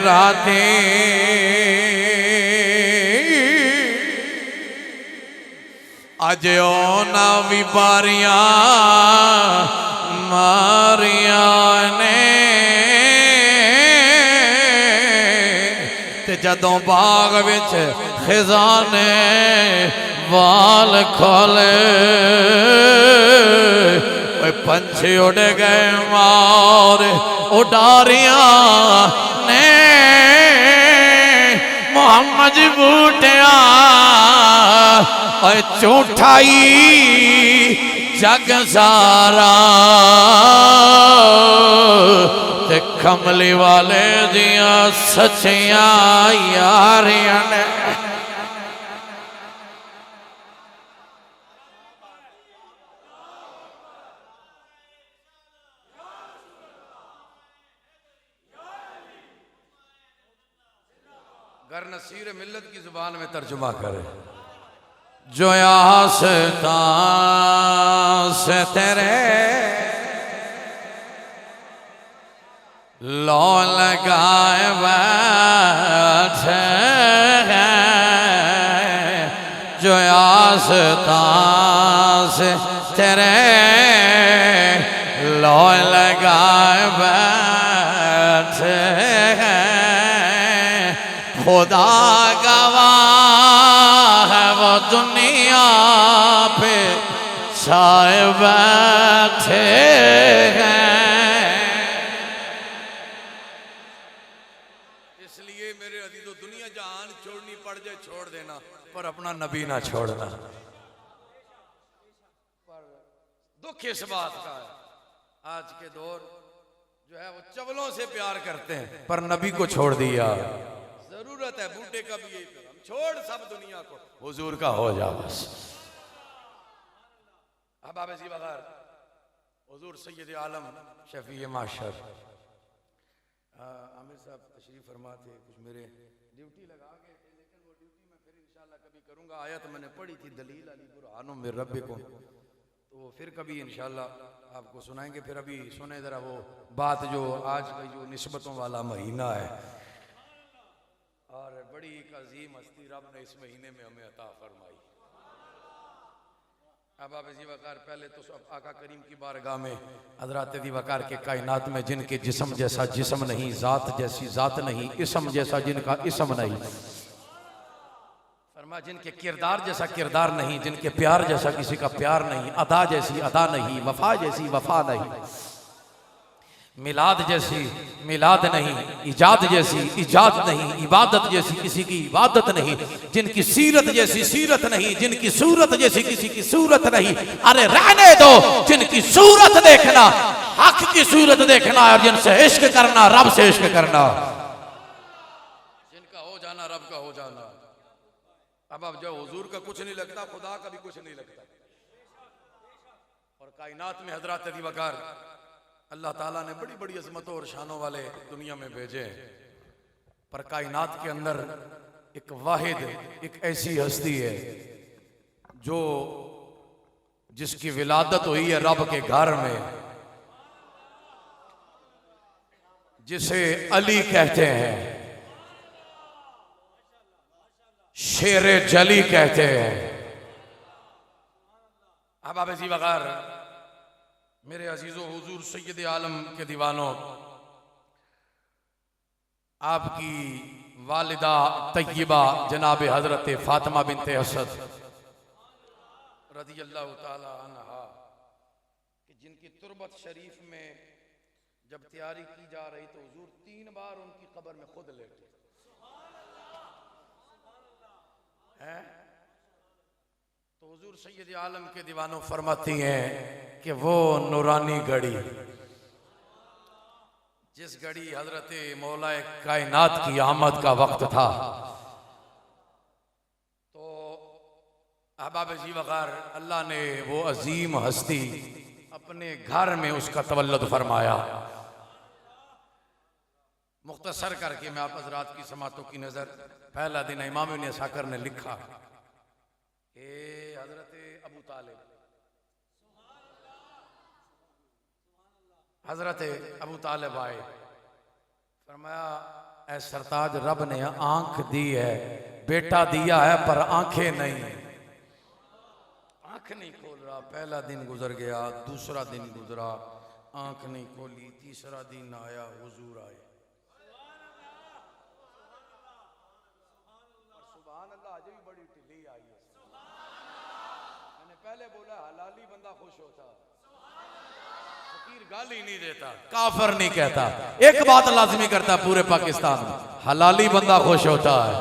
राती अज ओना भी बारियां मारियां ने ते जदों बाग विच खिजाने वाल खोले पंछी उड़ गए मार उडारियां ने मोहम्मद बूटिया झूठाई जग सारा ते कमली वाले दिया सचिया यारियां ने गर नसीर मिल्लत की जुबान में तर्जुमा करे जो आस्ता से तेरे लो लगाए बैठे हैं, जो आस्ता से तेरे लो लगाए बैठे हैं, खुदा गवाह है वो दुनिया पे छाए बैठे हैं। इसलिए मेरे अजीजों दुनिया जहान छोड़नी पड़ जाए छोड़ देना, पर अपना नबी ना छोड़ना। पर दुख इस बात का है आज के दौर जो है वो चवलों से प्यार करते हैं पर नबी को छोड़ दिया। जरूरत है बूटे का भी यही हम छोड़ सब दुनिया को हुजूर का हो जा बस। अब आप ऐसी बगैर हुजूर सैयद आलम शफी माशर आमिर साहब तशरीफ फरमा थे, कुछ मेरे ड्यूटी लगा गए थे, लेकिन वो ड्यूटी मैं फिर इंशाल्लाह कभी करूंगा। आयत मैंने पढ़ी थी दलील अली बुरहानुम मिर रब्बिकुम, तो फिर कभी इंशाल्लाह आपको सुनाएंगे। फिर अभी सुने जरा वो बात जो आज का जो निस्बतों वाला महीना है और बड़ी एक अजीम हस्ती रब ने इस महीने में हमें अता फरमाई। अब आप इसी वकार पहले तो सब आका करीम की बारगाह में हजरात वकार के कायनात में जिनके जिस्म जैसा जिस्म नहीं, जात जैसी जात नहीं, इसम जैसा जिनका इसम नहीं, फरमा जिनके किरदार जैसा किरदार नहीं, जिनके प्यार जैसा किसी का प्यार नहीं, अदा जैसी अदा नहीं, वफा जैसी वफा नहीं, मिलाद जैसी मिलाद नहीं, इजाद जैसी इजाद नहीं, इबादत जैसी किसी की इबादत नहीं, जिनकी सीरत जैसी सीरत नहीं, जिनकी सूरत जैसी किसी की सूरत नहीं। अरे रहने दो, जिनकी सूरत देखना हक की सूरत देखना और जिनसे इश्क करना रब से इश्क करना, जिनका हो जाना रब का हो जाना। अब जो हुजूर का कुछ नहीं लगता खुदा का भी कुछ नहीं लगता। और कायनात में हजरत वकार अल्लाह ताला ने बड़ी बड़ी अजमतों और शानों वाले दुनिया में भेजे, पर कायनात के अंदर एक वाहिद एक ऐसी हस्ती है जो जिसकी विलादत हुई है रब के घर में, जिसे अली कहते हैं। शेरे जली कहते हैं। अब आप इसी वकार मेरे अजीजों हुजूर सैयद आलम के दीवानों, आपकी वालिदा तय्यबा जनाब हजरत फातिमा बिनते असद रज़ियल्लाहु ताला अन्हा कि जिनकी तुरबत शरीफ में जब तैयारी की जा रही तो हुजूर 3 बार उनकी कब्र में खुद लेटे हैं। तो हुजूर सैयद आलम के दीवानों फरमाती हैं कि वो नूरानी घड़ी, जिस घड़ी हजरत मौलाए कायनात की आमद का वक्त था, तो अहबाब जी वगार अल्लाह ने वो अजीम हस्ती अपने घर में उसका तवल्लुद फरमाया। मुख्तसर करके मैं आप हजरात की समातों की नजर, पहला दिन इमाम इब्न साकर ने लिखा कि हजरत अबू तालिब, हजरत अबू तालिब आए, फरमाया ऐ सरताज, रब ने आंख दी है, बेटा दिया है पर आंखें नहीं, आंख नहीं खोल रहा। पहला दिन गुजर गया, दूसरा दिन गुजरा, आंख नहीं खोली, तीसरा दिन आया, हुजूर आए। सुभान अल्लाह, आज भी बड़ी ढिली आई है। मैंने पहले बोला हलाली बंदा खुश होता, गाल ही नहीं देता, काफर नहीं कहता, एक बात लाजमी करता पूरे पाकिस्तान में, हलाली बंदा खुश होता है।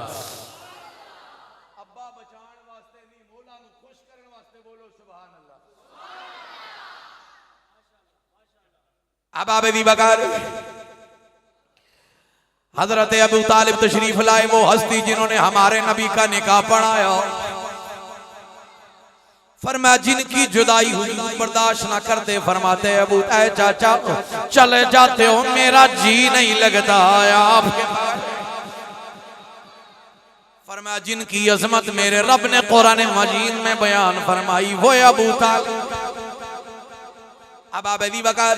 अब्बा बचाने वास्ते नहीं, मौला नु खुश करने वास्ते बोलो सुभान अल्लाह। अब आबेदी बकार हजरत अबू तालिब तशरीफ लाए, वो हस्ती जिन्होंने हमारे नबी का निकाह पढ़ाया। फरमाया जिनकी जुदाई हुई बर्दाश्त ना करते, फरमाते अबू ऐ चाचा चले जाते हो, मेरा जी नहीं लगता आपके। फरमाया जिनकी अजमत मेरे रब ने कुरान मजीद में बयान फरमाई, वो अबू तालिब। अब आबेदी बकार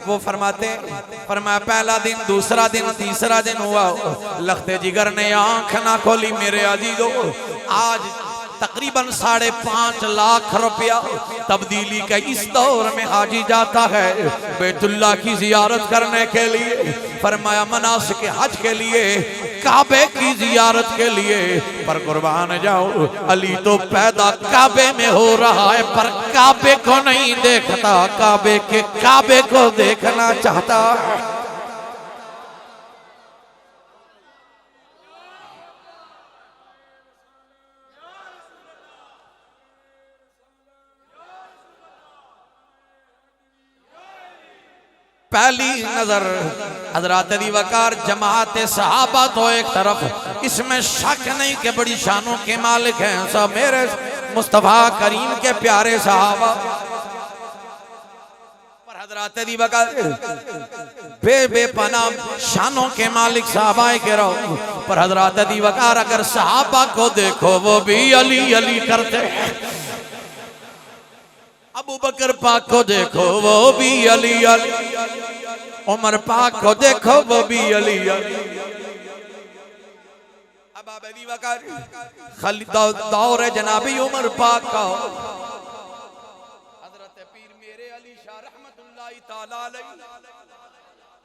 वो फरमाया पहला दिन, दूसरा दिन, तीसरा दिन हुआ, लखते जिगर ने आंख ना खोली। मेरे अजीजों, आज तकरीबन 5.5 लाख रुपया तब्दीली का इस दौर में हाजी जाता है बैतुल्लाह की जियारत करने के लिए। फरमाया मनासिक हज के लिए, काबे की जियारत के लिए, पर कुर्बान जाओ अली तो पैदा काबे में हो रहा है, पर काबे को नहीं देखता, काबे के काबे को देखना चाहता है। पहली नजर हजरात वकार जमात सहाबा तो एक तरफ, इसमें शक नहीं कि बड़ी शानों के मालिक हैं सब मेरे मुस्तफा करीम के प्यारे सहाबा। पर हजरात वकार बेपनाह शानों के मालिक सहाबाए के रहो। पर हजरात वकार अगर सहाबा को देखो, वो भी अली अली करते हैं। अबू बकर पाक को देखो, वो भी अली अली। उमर पाक को देखो, वो भी अली अली। अब अली वकार दौर जनाबी उमर पाक का, हजरत पीर मेरे अली शाह रहमतुल्लाहि ताला अलैहि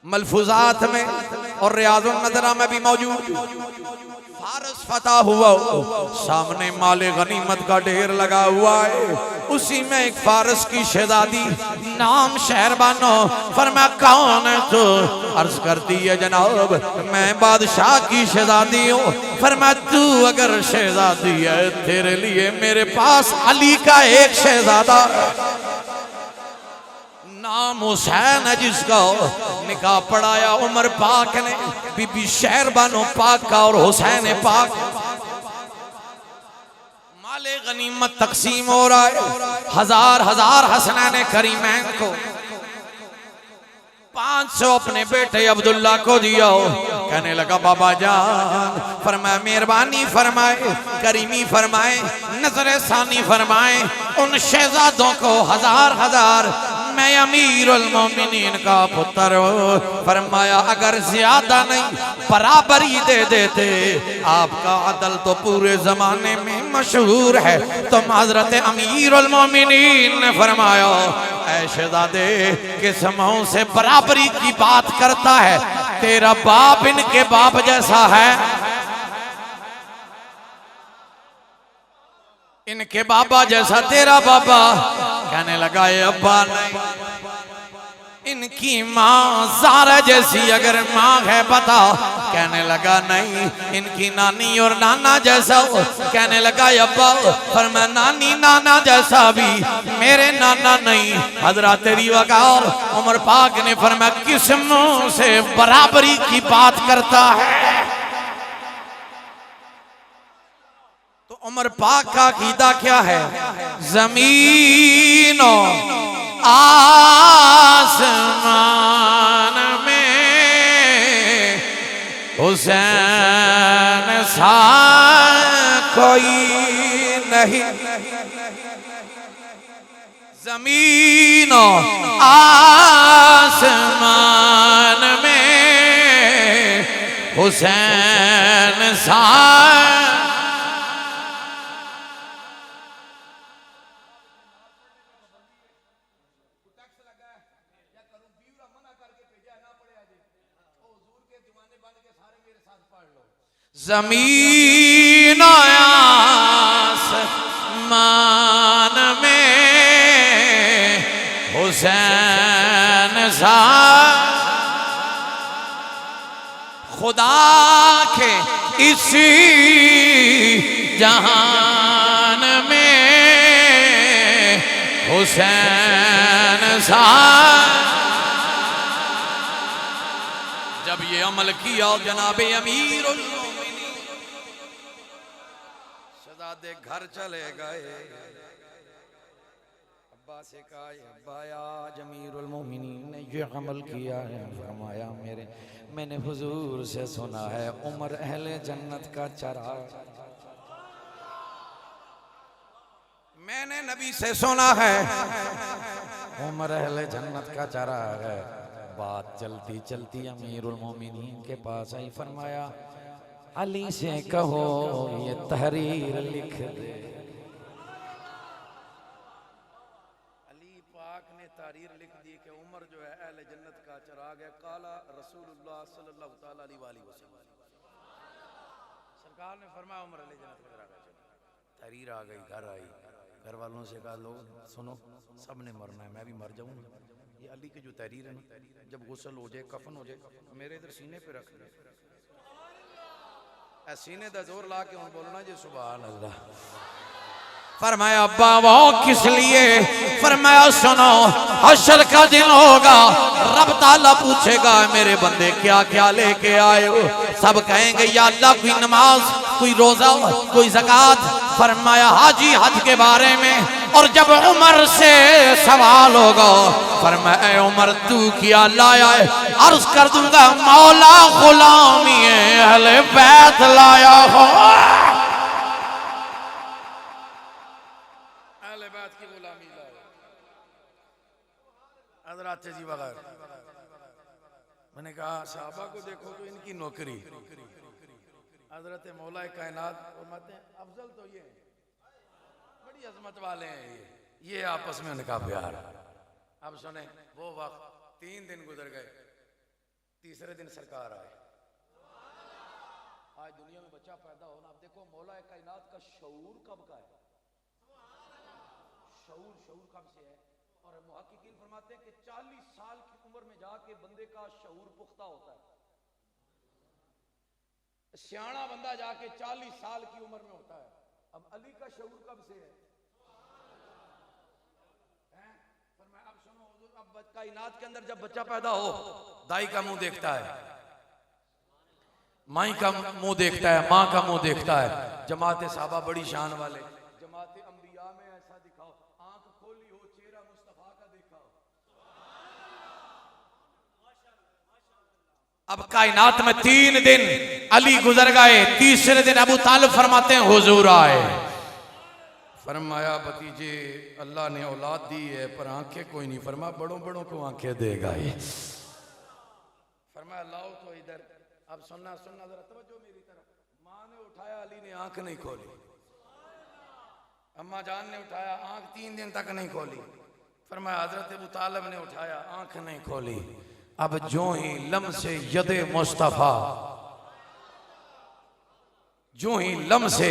मलफूजात में और रियाजुन नज़रा में भी मौजूद। फारस फतह हुआ, सामने माले गनीमत का ढेर लगा हुआ है, उसी में एक फारस की शहजादी नाम शहरबानो। फरमाया कौन है तू? अर्ज करती है जनाब मैं बादशाह की शहजादी हूँ। फरमाया तू अगर शहजादी है, तेरे लिए मेरे पास अली का एक शहजादा नाम हुसैन है, जिसका निकाह पढ़ाया उमर पाक ने बीबी शहरबानो पाक का और हुसैन पाक। माले गनीमत तकसीम हो रहा है, हजार हजार हसनैन करीमैन को 500 अपने बेटे अब्दुल्ला को दिया हो। कहने लगा बाबा जान, फरमाया मेहरबानी फरमाए, करीमी फरमाए, नजर सानी फरमाए, उन शहजादों को हजार हजार मैं अमीरुल मोमिनीन का पुत्र हूँ। फरमाया अगर ज्यादा नहीं बराबरी दे देते, आपका अदल तो पूरे जमाने में मशहूर है। तुम हजरत अमीरुल मोमिनीन ने फरमाया ऐ शहजादे किस मुंह से बराबरी की बात करता है, तेरा बाप इनके बाप जैसा है, इनके बाबा जैसा तेरा बाबा। कहने लगा ये अब्बा नहीं, इनकी माँ ज़ारा जैसी अगर माँ है बता। कहने लगा नहीं, इनकी नानी और नाना जैसा हो। कहने लगा अब्बा पर मैं नानी नाना जैसा भी मेरे नाना नहीं। हजरत रिवाकार उमर पाक ने फरमाया किस मुंह से बराबरी की बात करता है। तो उमर पाक का अकीदा क्या है? जमीनों आसमान में हुसैन सा कोई नहीं। जमीनों आसमान में हुसैन सा ज़मीन आसमान में हुसैन सा खुदा के इसी जहान में हुसैन सा। जब ये अमल किया जनाबे अमीरुल शहजादे घर चले गए। अब्बा से कहा अब्बा आज अमीरुल मोमिनीन ने ये अमल किया है। फरमाया मैंने हुजूर से सुना है उमर अहले जन्नत का चराग। मैंने नबी से सुना है उमर अहले जन्नत का चराग है। बात चलती चलती अमीरुल मोमिनीन के पास आई। फरमाया अली से कहो ये तहरीर लिख दे। अली पाक ने तहरीर लिख दी कि उमर जो है अहले जन्नत का चराग है। काला रसूलुल्लाह सल्लल्लाहु तआला अलैहि वसल्लम, सरकार ने फरमाया उमर अहले जन्नत का चराग है। तहरीर आ गई, घर आई, घर वालों से कहा लोग सुनो सब ने मरना है, मैं भी मर जाऊंगा। ये अली की जो तहरीर है ना, जब गुस्ल हो जाए कफन हो जाए मेरे इधर सीने पे रख ले, सीने दा जोर ला के बोलना जी सुभान अल्लाह। फरमाया अब्बा वो किस लिए? फरमाया सुनो हश्र का दिन होगा, रब ताला पूछेगा मेरे बंदे क्या क्या लेके आए हो। सब कहेंगे या अल्लाह कोई नमाज, कोई रोजा, कोई ज़कात। फरमाया हाजी हज के बारे में। और जब उमर से सवाल होगा फरमाया उमर तू क्या लाया है? अर्ज कर दूंगा मौला गुलामी अहले बैत लाया हो। अहले बैत की गुलामी लाया। हज़रात जी वगैरह मैंने कहा साहबा को देखो तो इनकी नौकरी, हजरत मौला कायनात फरमाते हैं अफजल तो ये बड़ी अजमत वाले हैं, ये आपस में उनका प्यार। अब सुने वो वक्त 3 दिन गुजर गए, तीसरे दिन सरकार आए। आज दुनिया में बच्चा पैदा होना, अब देखो मौला कायनात का शऊर कब का है? शऊर कब से है? और मुहक्किकीन फरमाते हैं कि 40 साल की उम्र में जाके बंदे का शऊर पुख्ता होता है। सियाना बंदा जाके 40 साल की उम्र में होता है। अब अली का शऊर कब से है? अब सुनो अब कायनात के अंदर जब बच्चा पैदा हो दाई का मुंह देखता है, माई का मुंह देखता है, माँ का मुंह देखता है। जमात साहबा बड़ी शान वाले, जमात अंबिया में ऐसा दिखाओ, आंख खोली हो चेहरा मुस्तफा का दिखाओ। अब कायनात में 3 दिन अली गुजर गए, तीसरे दिन अबू तालिब फरमाते हैं हुजूर आए। फरमाया भतीजे अल्लाह ने औलाद दी है पर आंखें कोई नहीं। फरमा बड़ों बड़ों को आंखें देगा ये। फरमाया लाओ तो इधर। अब सुनना सुनना जरा तवज्जो मेरी तरफ। माँ ने उठाया, अली ने आंख नहीं खोली। अम्मा जान ने उठाया, आंख 3 दिन तक नहीं खोली। फरमाया हजरत अबू तालिब ने उठाया, आंख नहीं खोली। अब जो ही लम्से यदे मुस्तफा, जो ही लम्से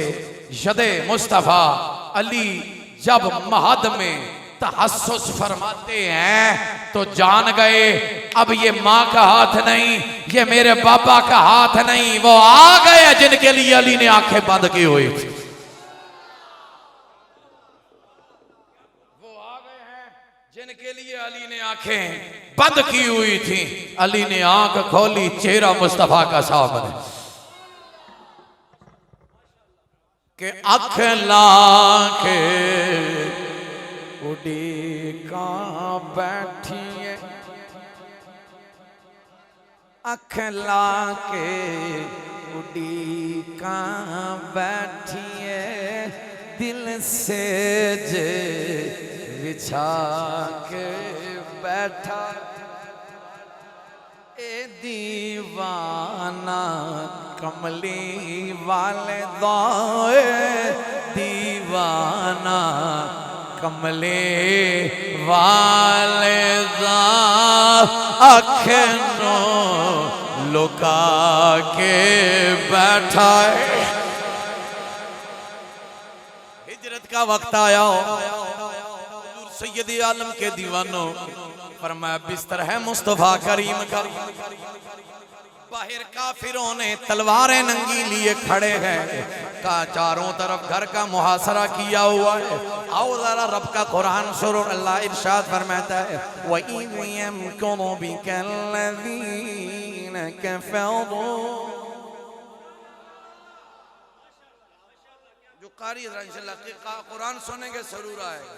यदे मुस्तफा अली जब महद में तहस्सुस फरमाते हैं तो जान गए अब ये माँ का हाथ नहीं, ये मेरे पापा का हाथ नहीं, वो आ गए जिनके लिए अली ने आंखें बंद की हुई थी। वो आ गए हैं जिनके लिए अली ने आंखें बंद की हुई थी। अली ने आंख खोली, चेहरा मुस्तफा का सामने के अख लाके उड़ी कहाँ बैठी है, अख लाके उड़ी कहाँ बैठी है, दिल से जे बिछा के बैठा ए दीवाना कमली वाले दाए, दीवाना कमले वाले दा अखनो लुका के बैठा है। हिजरत का वक्त आया सैयद आलम के दीवानों फरमाया बिस्तर है मुस्तफा करीम का। बाहर काफिरों ने तलवारें नंगी लिए खड़े हैं, का चारों तरफ घर का मुहासरा किया हुआ है। आओ जरा रब का कुरान सुनो। अल्लाह इरशाद फरमाता है जो कारी कुरान सुनेंगे जरूर आएगा।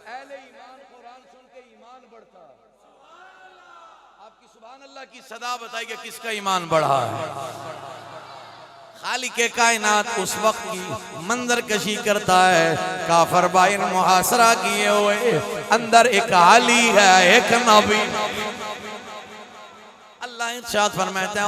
अहले ईमान कुरान सुन के ईमान बढ़ता है। आपकी सुभान अल्लाह की सदा बताइए किसका ईमान बढ़ा है। खालिक कायनात उस वक्त की मंजर कशी करता है, काफर भाई ने मुहासरा किए हुए, अंदर एक आली है एक नबी। अल्लाह इरशाद फरमाता है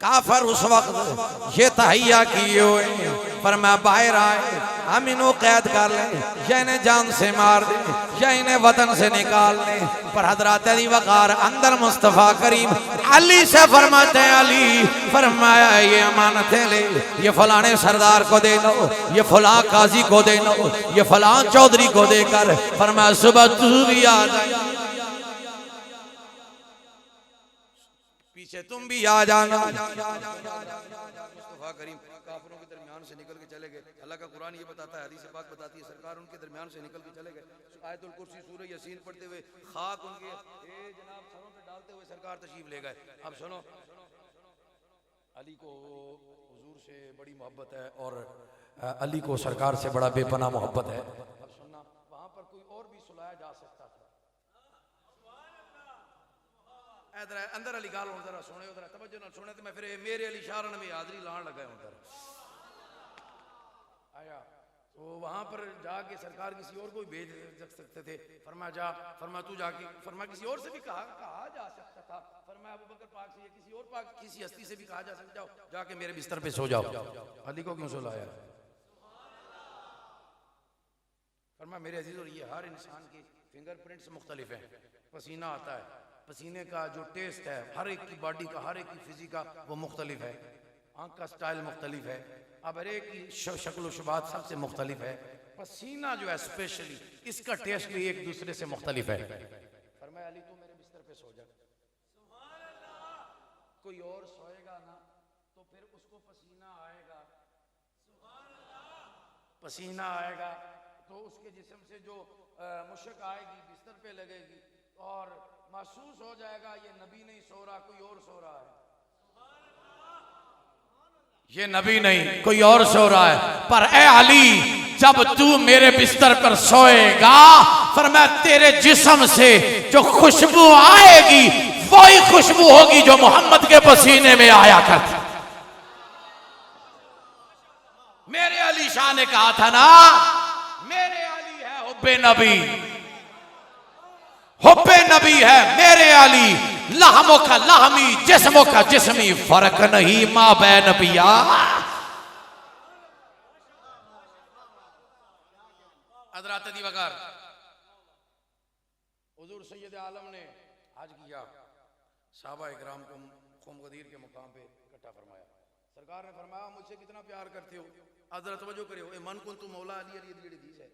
काफर उस वक्त ये तहैया किए हुए फरमाया बाहर आए, हम इन्हें कैद कर ले या इन्हें जान से मार दे या इन्हें वतन से निकाल ले। पर हजरत अली वकार अंदर मुस्तफा करीम अली से फरमाते हैं, अली फरमाया ये अमानतें ले, ये फलाने सरदार को दे दो, ये फला काजी को दे दो, ये फला चौधरी को देकर फरमाया सुबह तू भी आ जाए, पीछे तुम भी आ जाना। मुस्तफा करीम काफिरों के दरमियान से निकल के चले गए। अल्लाह का कुरान ये बताता है, हदीस पाक बताती है, सरकार उनके दरमियान से निकल के चले गए। आयतुल कुर्सी सूरह यासीन पढ़ते हुए खाक उनके जनाब सरों पे डालते हुए सरकार तशरीफ ले गए। अब सुनो, अली को हुजूर से बड़ी मोहब्बत है और अली को सरकार से बड़ा बेपनाह मोहब्बत है। अब सुनना, वहां पर कोई और भी सुलाया जा सकता था। अंदर अली गाल जरा सुने, जरा तवज्जो ना सुने तो मैं फिर मेरे अली शाह ने भी हाजरी लान लगा उधर आया। तो वहां पर जाके सरकार किसी और को भेज सकते थे। फरमा जा, फरमा तू जाके, फरमा किसी और से भी कहा जा सकता था। फरमा अबू बकर पाक से या किसी और पाक किसी हस्ती से भी कहा जा सकता, जाओ जाके मेरे बिस्तर पे सो जाओ। अली को क्यों सुलाया? फरमा मेरे अजीज, और ये हर इंसान के फिंगरप्रिंट्स मुख्तलिफ हैं। पसीना आता है, पसीने का जो टेस्ट है हर एक की बॉडी का, हर एक की फिजिक का वो मुख्तलिफ है। आंख का स्टाइल मुख्तलिफ है। अब हर एक की शक्ल शुबात सबसे मुख्तलिफ है। पसीना जो है स्पेशली इसका टेस्ट भी एक दूसरे से मुख्तलिफ है। फरमाया अली तू मेरे बिस्तर पे सो जा। कोई और सोएगा ना तो फिर उसको पसीना आएगा, पसीना आएगा तो उसके जिस्म से जो मुश्क आएगी बिस्तर पे लगेगी और महसूस हो जाएगा ये नबी नहीं सो रहा, कोई और सो रहा है। ये नबी नहीं कोई और सो रहा है। पर ए अली, जब तू मेरे बिस्तर पर सोएगा फरमाया तेरे जिस्म से जो खुशबू आएगी वही खुशबू होगी जो मोहम्मद के पसीने में आया करती। मेरे अली शाह ने कहा था ना, मेरे अली है हुब्बे नबी, हुब्बे नबी है मेरे अली, लहमों का लहमी जिस्मों का जिस्मी फर्क नहीं माँ बैन पिया। हज़रत दीवाकार हुजूर सैयद आलम ने आज किया, साहबा इकराम को क़ौम गदीर के मुकाम पे इकट्ठा फरमाया। सरकार ने फरमाया मुझसे कितना प्यार करते हो। हज़रत तवज्जो करियो, ए मन कुन तू मौला अली अली दी हदीस है।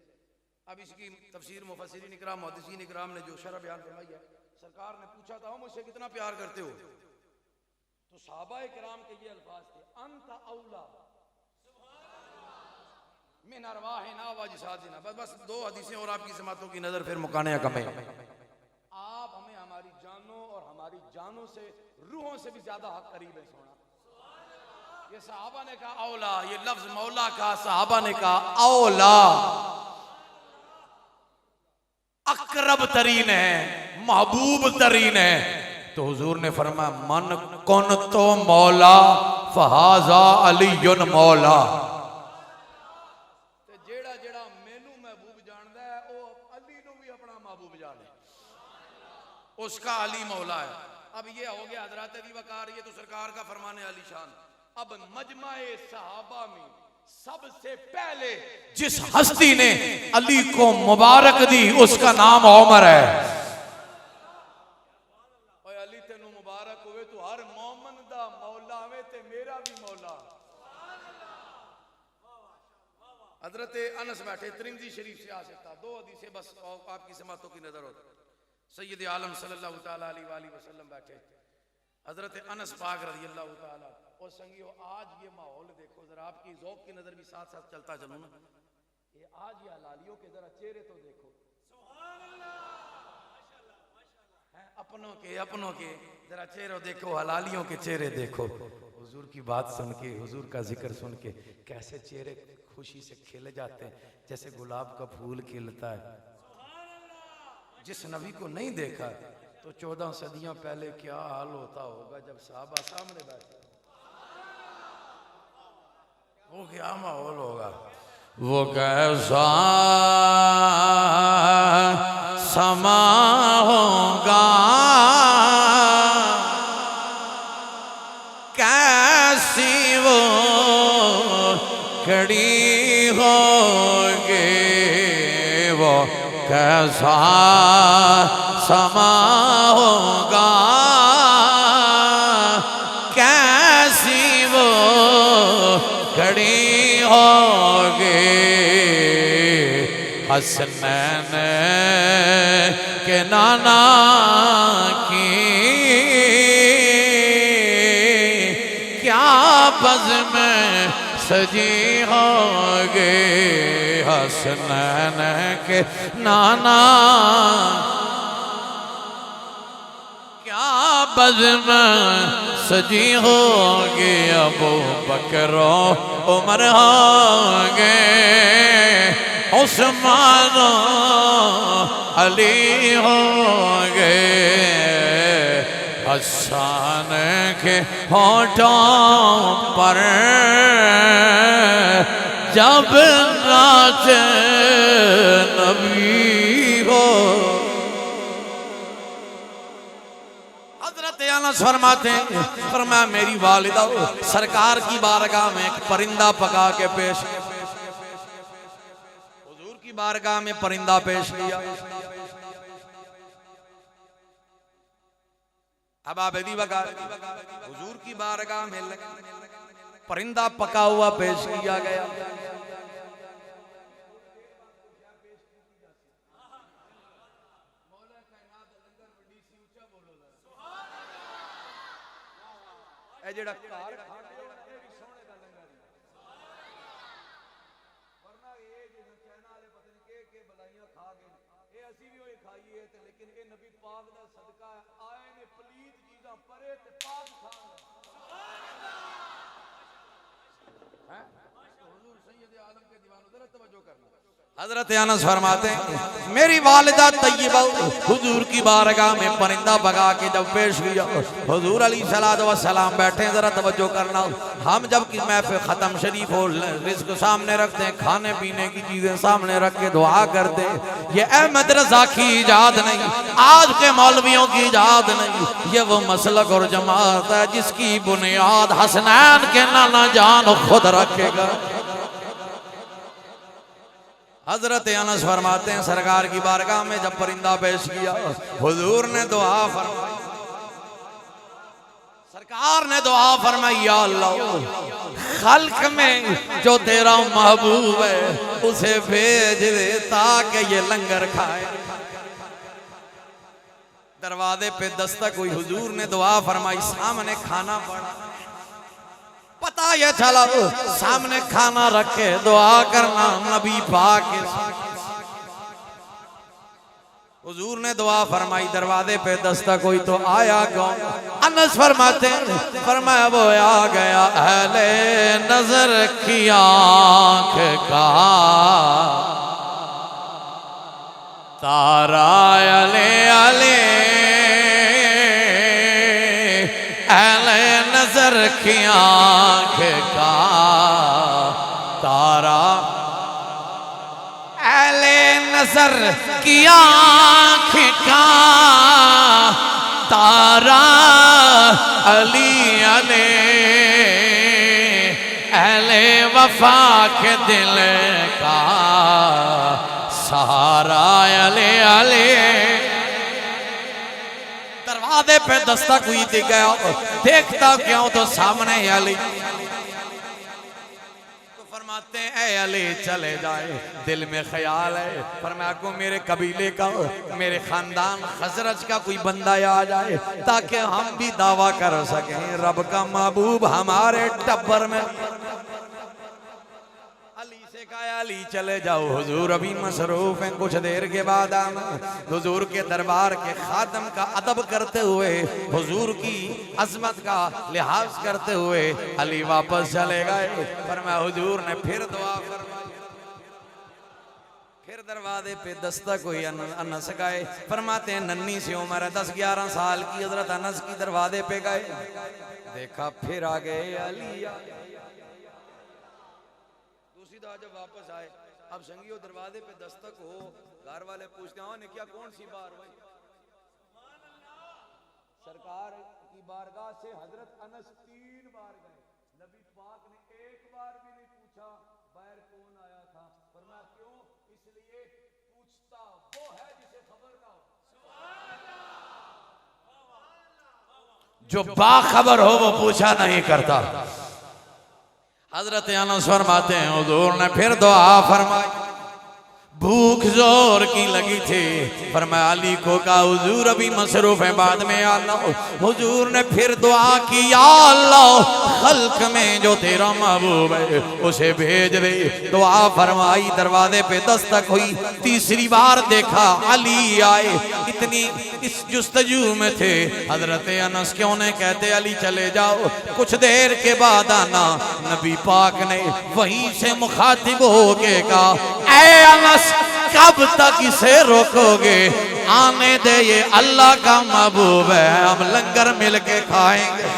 अब इसकी तफसीर मुफस्सिरीन इकराम मुहद्दिसीन इकराम ने जो शरह बयान फरमाई है, सरकार ने पूछा था मुझसे कितना प्यार करते हो, तो साहबा इकराम के ये अल्फाज थे, अंत औला मिन अरवाहिना व अजसादिना। बस दो हदीसें और आपकी समातों की नजर फिर मुकाने कम है। आप हमें हमारी जानों और हमारी जानों से रूहों से भी ज्यादा हक करीब है सोना। ये साहबा ने कहा औला, ये लफ्ज मौला का साहबा ने कहा औला, अकरब तरीन है, महबूब तरीन है। तो हुजूर ने फरमाया मन कौन तो मौला फहाजा अलीयुन मौला। जेड़ा जेड़ा मैनू महबूब जानदा है वो अली नू भी अपना महबूब जाने, उसका अली मौला है। अब ये हो गया हज़रत अली वकार, ये तो सरकार का फरमाने अली शान। अब मजमाए सहाबा में सबसे पहले जिस हस्ती ने अली को मुबारक दी उसका नाम उमर है। ओए अली तेनू मुबारक हुए, तू हर मोमन दा मौला वे ते मेरा भी मौला। हजरत अनस बैठे, तिरमिज़ी शरीफ से आ सकता, दो हदीसें बस आपकी समातों की नजर हो। सैयद आलम सल्लल्लाहु ताला अलैहि वसल्लम बैठे, हजरत अनस पाक रज़ी अल्लाह ताला। और संगियो आज ये माहौल देखो जरा, आपकी ज़ौक़ की नजर भी साथ साथ चलता चलूं ना। ये आज ये हलालियों के जरा चेहरे तो देखो, अपनों के जरा चेहरे देखो, हलालियों के चेहरे देखो। हुजूर की बात सुन के, हुजूर का जिक्र सुन के कैसे चेहरे खुशी से खिल जाते हैं, जैसे गुलाब का फूल खिलता है। जिस नबी को नहीं देखा तो 14 सदियां पहले क्या हाल होता होगा जब साहबा सामने बैठे, वो क्या माहौल होगा, वो कैसा समा होगा, कैसी वो घड़ी होगी, वो कैसा समा होगा, कैसी वो घड़ी होगी। हसनैन के नाना की क्या बज़्म सजी होगी, हसनैन के नाना क्या बज़्म सजी होगी। अबू बकर उमर होंगे, उस्मान अली होंगे, हसन के होठों पर जब नाचे नबी हो। हज़रत अनस फरमाते हैं, फरमाया मेरी वालिदा सरकार की बारगाह में एक परिंदा पका के पेश, हुजूर की बारगाह में परिंदा पेश किया। अब आप हुजूर की बारगाह में परिंदा पका हुआ पेश किया गया। ए जेड़ा घर खांदे हो ए भी सोने दा लंगर है वरना ये जिस कहना वाले पता नहीं के बलाइयां खा गए ए असि भी ओए खाईए ते लेकिन ए नबी पाक दा सदका आए ने पलीत चीजां परे ते पाक खान सुभान अल्लाह हैं हुजूर सैयद आलम के दीवानों जरा तवज्जो करना हजरत अनस फरमाते हैं मेरी वालिदा तैयबा हुजूर की बारगाह में परिंदा भगा के जब पेश किया हुजूर अलैहिस्सलातु वस्सलाम बैठे जरा तवज्जो करना हम जब की महफिल खत्म शरीफ हो रिज़्क सामने रखते हैं खाने पीने की चीजें सामने रख के दुआ करते ये अहमद रजा की इजाद नहीं आज के मौलवियों की इजाद नहीं ये वो मसलक और जमात है जिसकी बुनियाद हसनैन के नाना जान खुद रखेगा। हजरत अनस फरमाते हैं सरकार की बारगाह में जब परिंदा पेश किया हुजूर ने दुआ फरमाई सरकार ने दुआ फरमाई या अल्लाह खल्क में जो तेरा महबूब है उसे भेज दे ताकि ये लंगर खाए। दरवाजे पे दस्तक हुई हुजूर ने दुआ फरमाई सामने खाना पड़ा पता ये चला सामने खाना रखे दुआ करना नबी पाक हुजूर ने दुआ फरमाई दरवाजे पे दस्तक हुई तो आया कौन अनस फरमाते फरमाया वो आ गया अहले नजर की आंख का तारा अले अले अहले नजर की आंख का तारा अहले नजर की आंख का तारा अली अले अहले वफा के दिल का सहारा अले अले। दरवाजे पे दस्तक हुई थी गया देखता क्यों तो सामने अली तो फरमाते हैं ऐ अली चले जाए दिल में ख्याल है फरमाया को मेरे कबीले का मेरे खानदान खजरज का कोई बंदा आ जाए ताकि हम भी दावा कर सकें रब का महबूब हमारे टब्बर में। अली चले जाओ हुजूर अभी मसरूफ हैं कुछ देर के बाद आना। हुजूर के दरबार के खादम का अदब करते हुए हुजूर की अजमत का लिहाज करते हुए अली वापस चले गए। फरमाया हुजूर ने फिर दुआ फरमाई फिर दरवाजे पे दस्तक हुई अनस गए फरमाते हैं नन्ही सी उम्र है 10-11 साल की हजरत अनस की दरवाजे पे गए देखा फिर आ गए अली जब वापस आए अब संगियों दरवाजे पे दस्तक हो घर वाले पूछते हैं ने क्या कौन सी बार भाई सरकार की बारगाह से हजरत अनस 3 बार गए नबी पाक ने एक बार भी नहीं पूछा बाहर कौन आया था फरमाया क्यों इसलिए पूछता वो है जिसे खबर ना हो जो बाखबर हो वो पूछा नहीं करता। हजरत अनस फरमाते हैं हुजूर ने फिर दुआ फरमाई भूख जोर की लगी थी फरमाया अली को कहा हुजूर अभी मसरूफ है बाद में आना। हुजूर ने फिर दुआ की या अल्लाह खल्क में जो तेरा महबूब है उसे भेज दे। दुआ फरमाई दरवाजे पे दस्तक हुई तीसरी बार देखा अली आए इतनी इस जुस्तजू में थे हजरत अनस क्यों ने कहते अली चले जाओ कुछ देर के बाद आना। नबी पाक ने वहीं से मुखातिब हो के कहा ऐ अनस कब तक इसे रोकोगे आने दे ये अल्लाह का महबूब है हम लंगर मिल के खाएंगे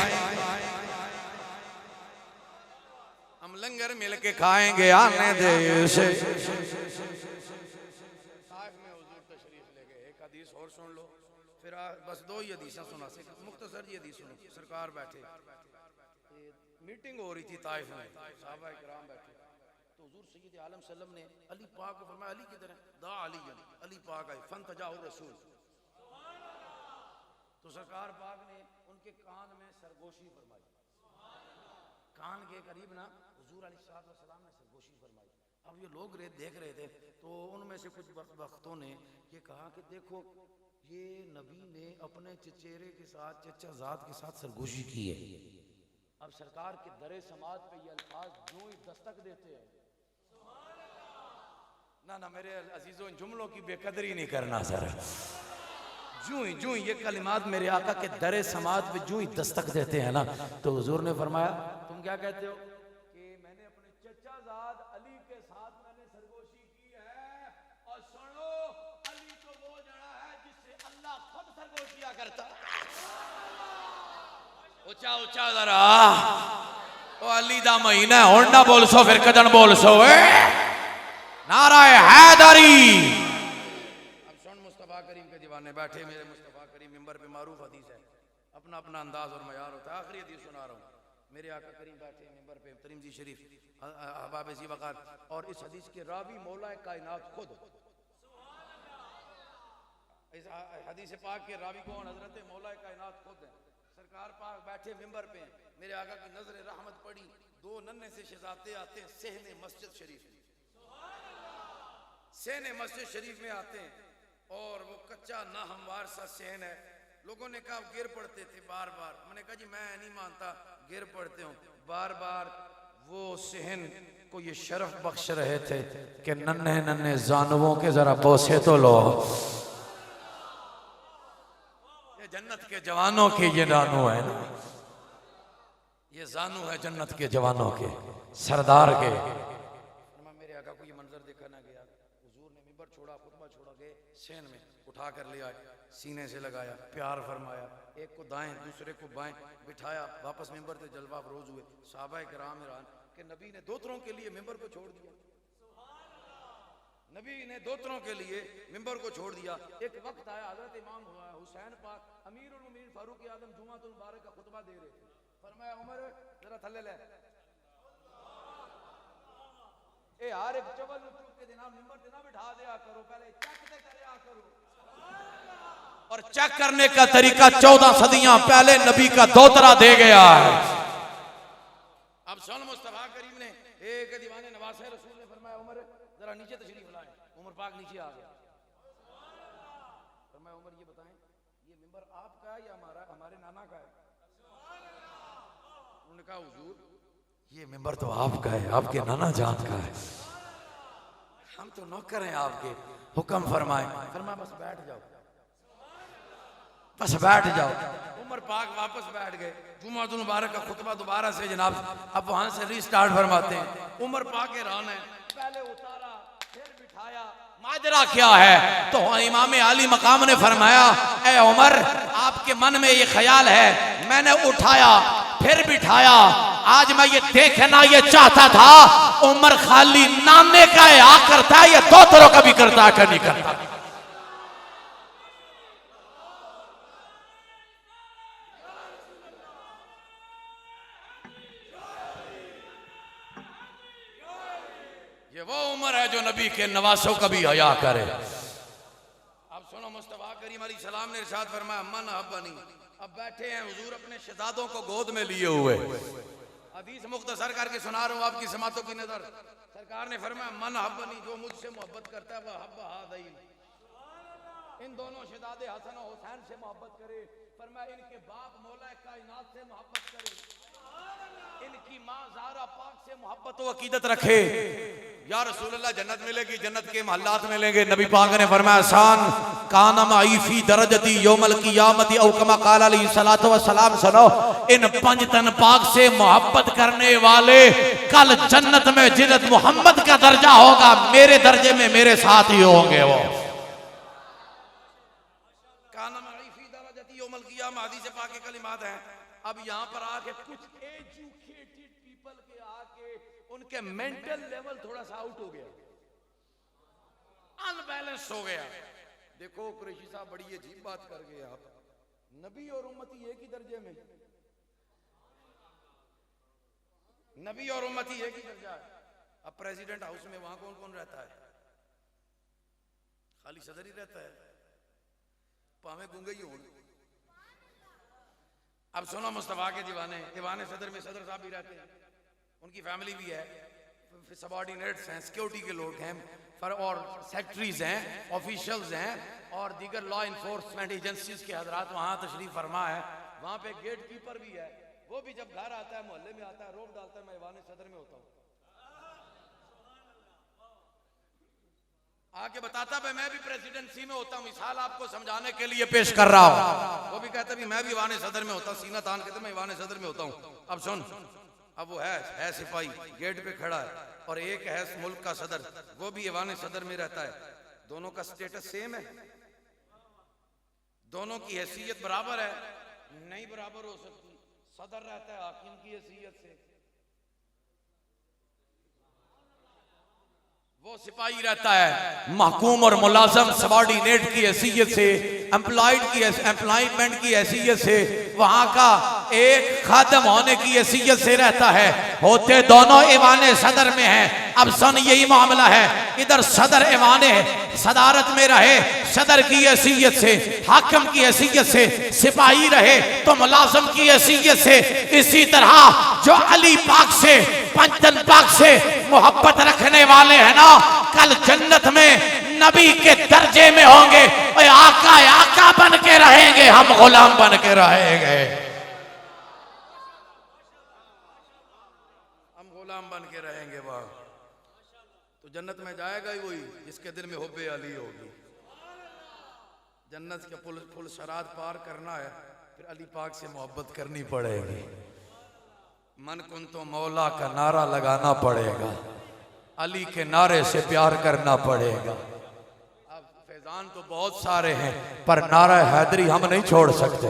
हम लंगर मिल के खाएंगे आने दे इसे। सुन लो फिर बस 2 ही हदीसें सुना से मुख्तसर ये हदीस सुनो। सरकार बैठे मीटिंग हो रही थी ताइफ में सहाबा इकराम बैठे तो हुजूर सैयद आलम सल्लम ने अली पाक को फरमाया अली किधर है दा अली पाक आए फन तजाहु रसूल तो सरकार पाक ने उनके कान में सरगोशी फरमाई कान के करीब ना हुजूर अलैहिस्सलाम ने सरगोशी फरमाई। अब ये लोग देख रहे थे तो उनमें से कुछ वक्तों ने ये कहा कि देखो ये नबी ने अपने चचेरे के साथ, चचा जात के साथ सरगोशी की है। अब सरकार के दरे समाज पे ये अल्फाज जो ही दस्तक देते हैं, ना मेरे अजीजों, जुमलों की बेकदरी नहीं करना सर। जो ही ये कलिमात मेरे आका के दरे समाज पे जो ही दस्तक देते हैं ना, तो हुजूर ने फरमाया, तुम क्या कहते हो कि मैंने अपने चचा जाद अली के साथ मैंने सरगोशी की है, और सुनो, अली तो वो जड़ा है जिससे अल्लाह खुद सरगोशियां करता है। ऊंचा ऊंचा जरा, ओ अली दा महीना हुण ना बोल सो, फिर कदन बोल सो नाराए हैदरी। अब सुन, मुस्तफा करीम के दीवाने बैठे, मेरे मुस्तफा करीम मिंबर पे मारूफ हदीस है, अपना अपना अंदाज और मयार होता है। आखिरी हदीस सुना रहा हूँ। मेरे आका करीम बैठे मिंबर पे, तिरमिज़ी शरीफ अहबाब ज़ी वक़ार, और इस हदीस के रावी मौला कायनात खुद। इस हदीस पाक के रावी कौन? हजरत मौला कायनात खुद है। सरकार पाक बैठे मिंबर पे, मेरे आका की नजर रहमत पड़ी, दो नन्हे से शहजादे आते हैं सहने मस्जिद शरीफ, सहने मस्जिद शरीफ में आते हैं, और वो कच्चा ना हमवार सा सहन है। लोगों ने कहा गिर पड़ते थे बार बार। मैंने कहा जी मैं नहीं मानता गिर पड़ते हो बार बार। वो सहन को ये शर्फ बख्श रहे थे कि नन्हे नन्हे जानवों के जरा बोसे तो लो, ये जन्नत के जवानों के ये जानू है ना, ये जानू है जन्नत के जवानों के, सरदार के। मेरे आका को ये मंजर देखा ना गया। हुजूर ने मिंबर छोड़ा, खुतबा छोड़ा, गए सहन में उठा कर ले आए, सीने से लगाया, प्यार फरमाया, एक को दाएं दूसरे को बाएं बिठाया, वापस मिंबर से जलवा अफरोज हुए। सहाबा किराम हैरान कि नबी ने दोतरों के लिए मिंबर को छोड़ दिया, नबी ने दोतरों के लिए मिंबर को छोड़ दिया। एक वक्त आया, हजरत इमाम हुसैन पाक अमीरुल मोमिनीन फारूक आजम जुमातुल मुबारक का खुतबा दे रहे थे। फरमाया उमर जरा थल्ले ले, ए हर एक चवल चुप के दिन मिंबर से ना बिठा दिया करो, पहले चेक ते करया करो। और चेक करने का तरीका 14 सदियां पहले नबी का दोतरा दे गया है। अब सुन, मुस्तफा करीम ने एक दीवाने नवासे रसूल ने फरमाया उमर जरा नीचे तशरीफ लाए। उमर पाक नीचे आ गया। फरमाया उमर ये बताएं, ये मिंबर आपका है या हमारे नाना का है? उन्होंने कहा हुजूर ये मिंबर तो आपका है, आपके नाना जान का है, हम तो नौकर हैं आपके, हुक्म फरमाए। फरमाया बस बैठ जाओ, बस बैठ जाओ। उमर पाक वापस बैठ गए। जुमातुल मुबारक का खुतबा दोबारा से जनाब अब वहां से रीस्टार्ट फरमाते हैं। उमर पाक हैरान है, पहले उतारा फिर बिठाया, माजरा क्या है? तो इमाम आली मकाम ने फरमाया, ए उमर आपके मन में ये ख्याल है, मैंने उठाया फिर बिठाया, आज मैं ये देखना ये चाहता था उमर खाली नाने का या करता है या दोतरों का भी करता है क्या नहीं करता। ये वो उमर है जो नबी के नवासों का भी हया करे। अब सुनो, मुस्तफा करीम अलैहि सलाम ने इरशाद फरमाया मन अहब्बनी। अब बैठे हैं हुजूर अपने शहजादों को गोद में लिए हुए, हदीस मुख्तसर करके सुना रहा हूं आपकी समातों की नजर। सरकार ने फरमाया मन अहब्बनी, जो मुझसे मोहब्बत करता है वह हब्ब हादैन, इन दोनों शहजादे हसन और हुसैन से मोहब्बत करे। फरमाया इनके बाप मौला कायनात से मोहब्बत करे, इनकी माँ ज़हरा पाक से मोहब्बत व अकीदत रखे। या रसूलल्लाह जन्नत मिलेगी, जन्नत के महल्लात मिलेंगे। नबी पाक ने फरमाया सान काना माईफी दरजती यौमल क़ियामती औ कमा क़ाल अलैहि सलातो व सलाम। सुनो, इन पंज तन पाक से मोहब्बत करने वाले कल जन्नत में जिन्नत मोहम्मद का दर्जा होगा, मेरे दर्जे में मेरे साथ ही होंगे। वो काना माईफी दरजती यौमल क़ियामा हदीस पाक के कलिमात हैं। अब यहाँ पर आके कुछ एजुकेटेड पीपल के आके उनके मेंटल लेवल थोड़ा सा आउट हो गया, अनबैलेंस हो गया। देखो कुरैशी साहब बड़ी अजीब बात कर गए आप, नबी और उम्मती एक ही दर्जे में, नबी और उम्मती एक ही दर्जा है। अब प्रेसिडेंट हाउस में वहां कौन कौन रहता है? खाली सदर ही रहता है, पावे गूंगे ही होंगे। अब सुनो, मुस्तफा के दीवाने, दीवाने सदर में सदर साहब भी रहते हैं, उनकी फैमिली भी है, सबॉर्डिनेट्स हैं, सिक्योरिटी के लोग हैं, और सेक्रेटरीज हैं, ऑफिशियल्स हैं, और दीगर लॉ इन्फोर्समेंट एजेंसीज के हजरात वहाँ तशरीफ फरमा है। वहाँ पे गेट कीपर भी है, वो भी जब घर आता है, मोहल्ले में आता है, रोक डालता है, मैं ईवान सदर में होता हूँ, आके बताता है मैं भी प्रेसिडेंसी में होता हूँ। मिसाल आपको समझाने के लिए पेश कर रहा हूँ। वो भी कहता है मैं भी ईवान सदर में होता हूँ, सीना तान कहते मैं ईवान सदर में होता हूँ। अब सुन, अब वो है सिपाही गेट पे खड़ा है, और एक है मुल्क का सदर, वो भी ईवान सदर में रहता है। दोनों का स्टेटस सेम है? दोनों की हैसियत बराबर है? नहीं बराबर हो सकती। सदर रहता है हाकिम की हैसियत से, वो सिपाही रहता है महकूम और मुलाजम सबॉर्डिनेट की हैसियत से, एम्प्लॉयमेंट की हैसियत से, वहां का एक खादम होने की हैसियत से रहता है। होते दोनों ईवान सदर में हैं। अब सुन, यही मामला है, इधर सदर ईवान सदारत में रहे सदर की हैसियत से, हाकिम की हैसियत से, सिपाही रहे तो मुलाजम की हैसियत से। इसी तरह जो अली पाक से, पंचतन पाक से मोहब्बत रखने वाले हैं ना, कल जन्नत में नबी के दर्जे में होंगे। और आका बन के रहेंगे, हम गुलाम बन के रहेंगे, हम गुलाम बन के रहेंगे। वाह, तो जन्नत में जाएगा ही वही जिसके दिल में हुब्बे अली होगी। जन्नत के पुल शरात पार करना है, फिर अली पाक से मोहब्बत करनी पड़ेगी। मन कुन तो मौला का नारा लगाना पड़ेगा, अली के नारे से प्यार करना पड़ेगा। अब फैजान तो बहुत सारे हैं, पर नारा हैदरी हम नहीं छोड़ सकते।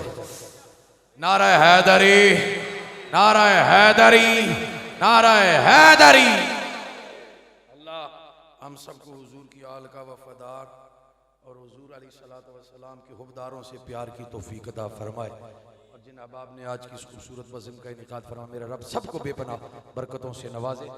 नारा हैदरी, नारा हैदरी, नारा हैदरी। अल्लाह हम सबको हुजूर की आल का वफादार और हुजूर अलैहिस्सलातु वस्सलाम के हुब्बदारों से प्यार की तौफीक अता फरमाए। और जिन अहबाब ने आज की इस खूबसूरत बज़्म का इनेकाद फरमा, मेरा रब सबको बेपनाह बरकतों से नवाजे।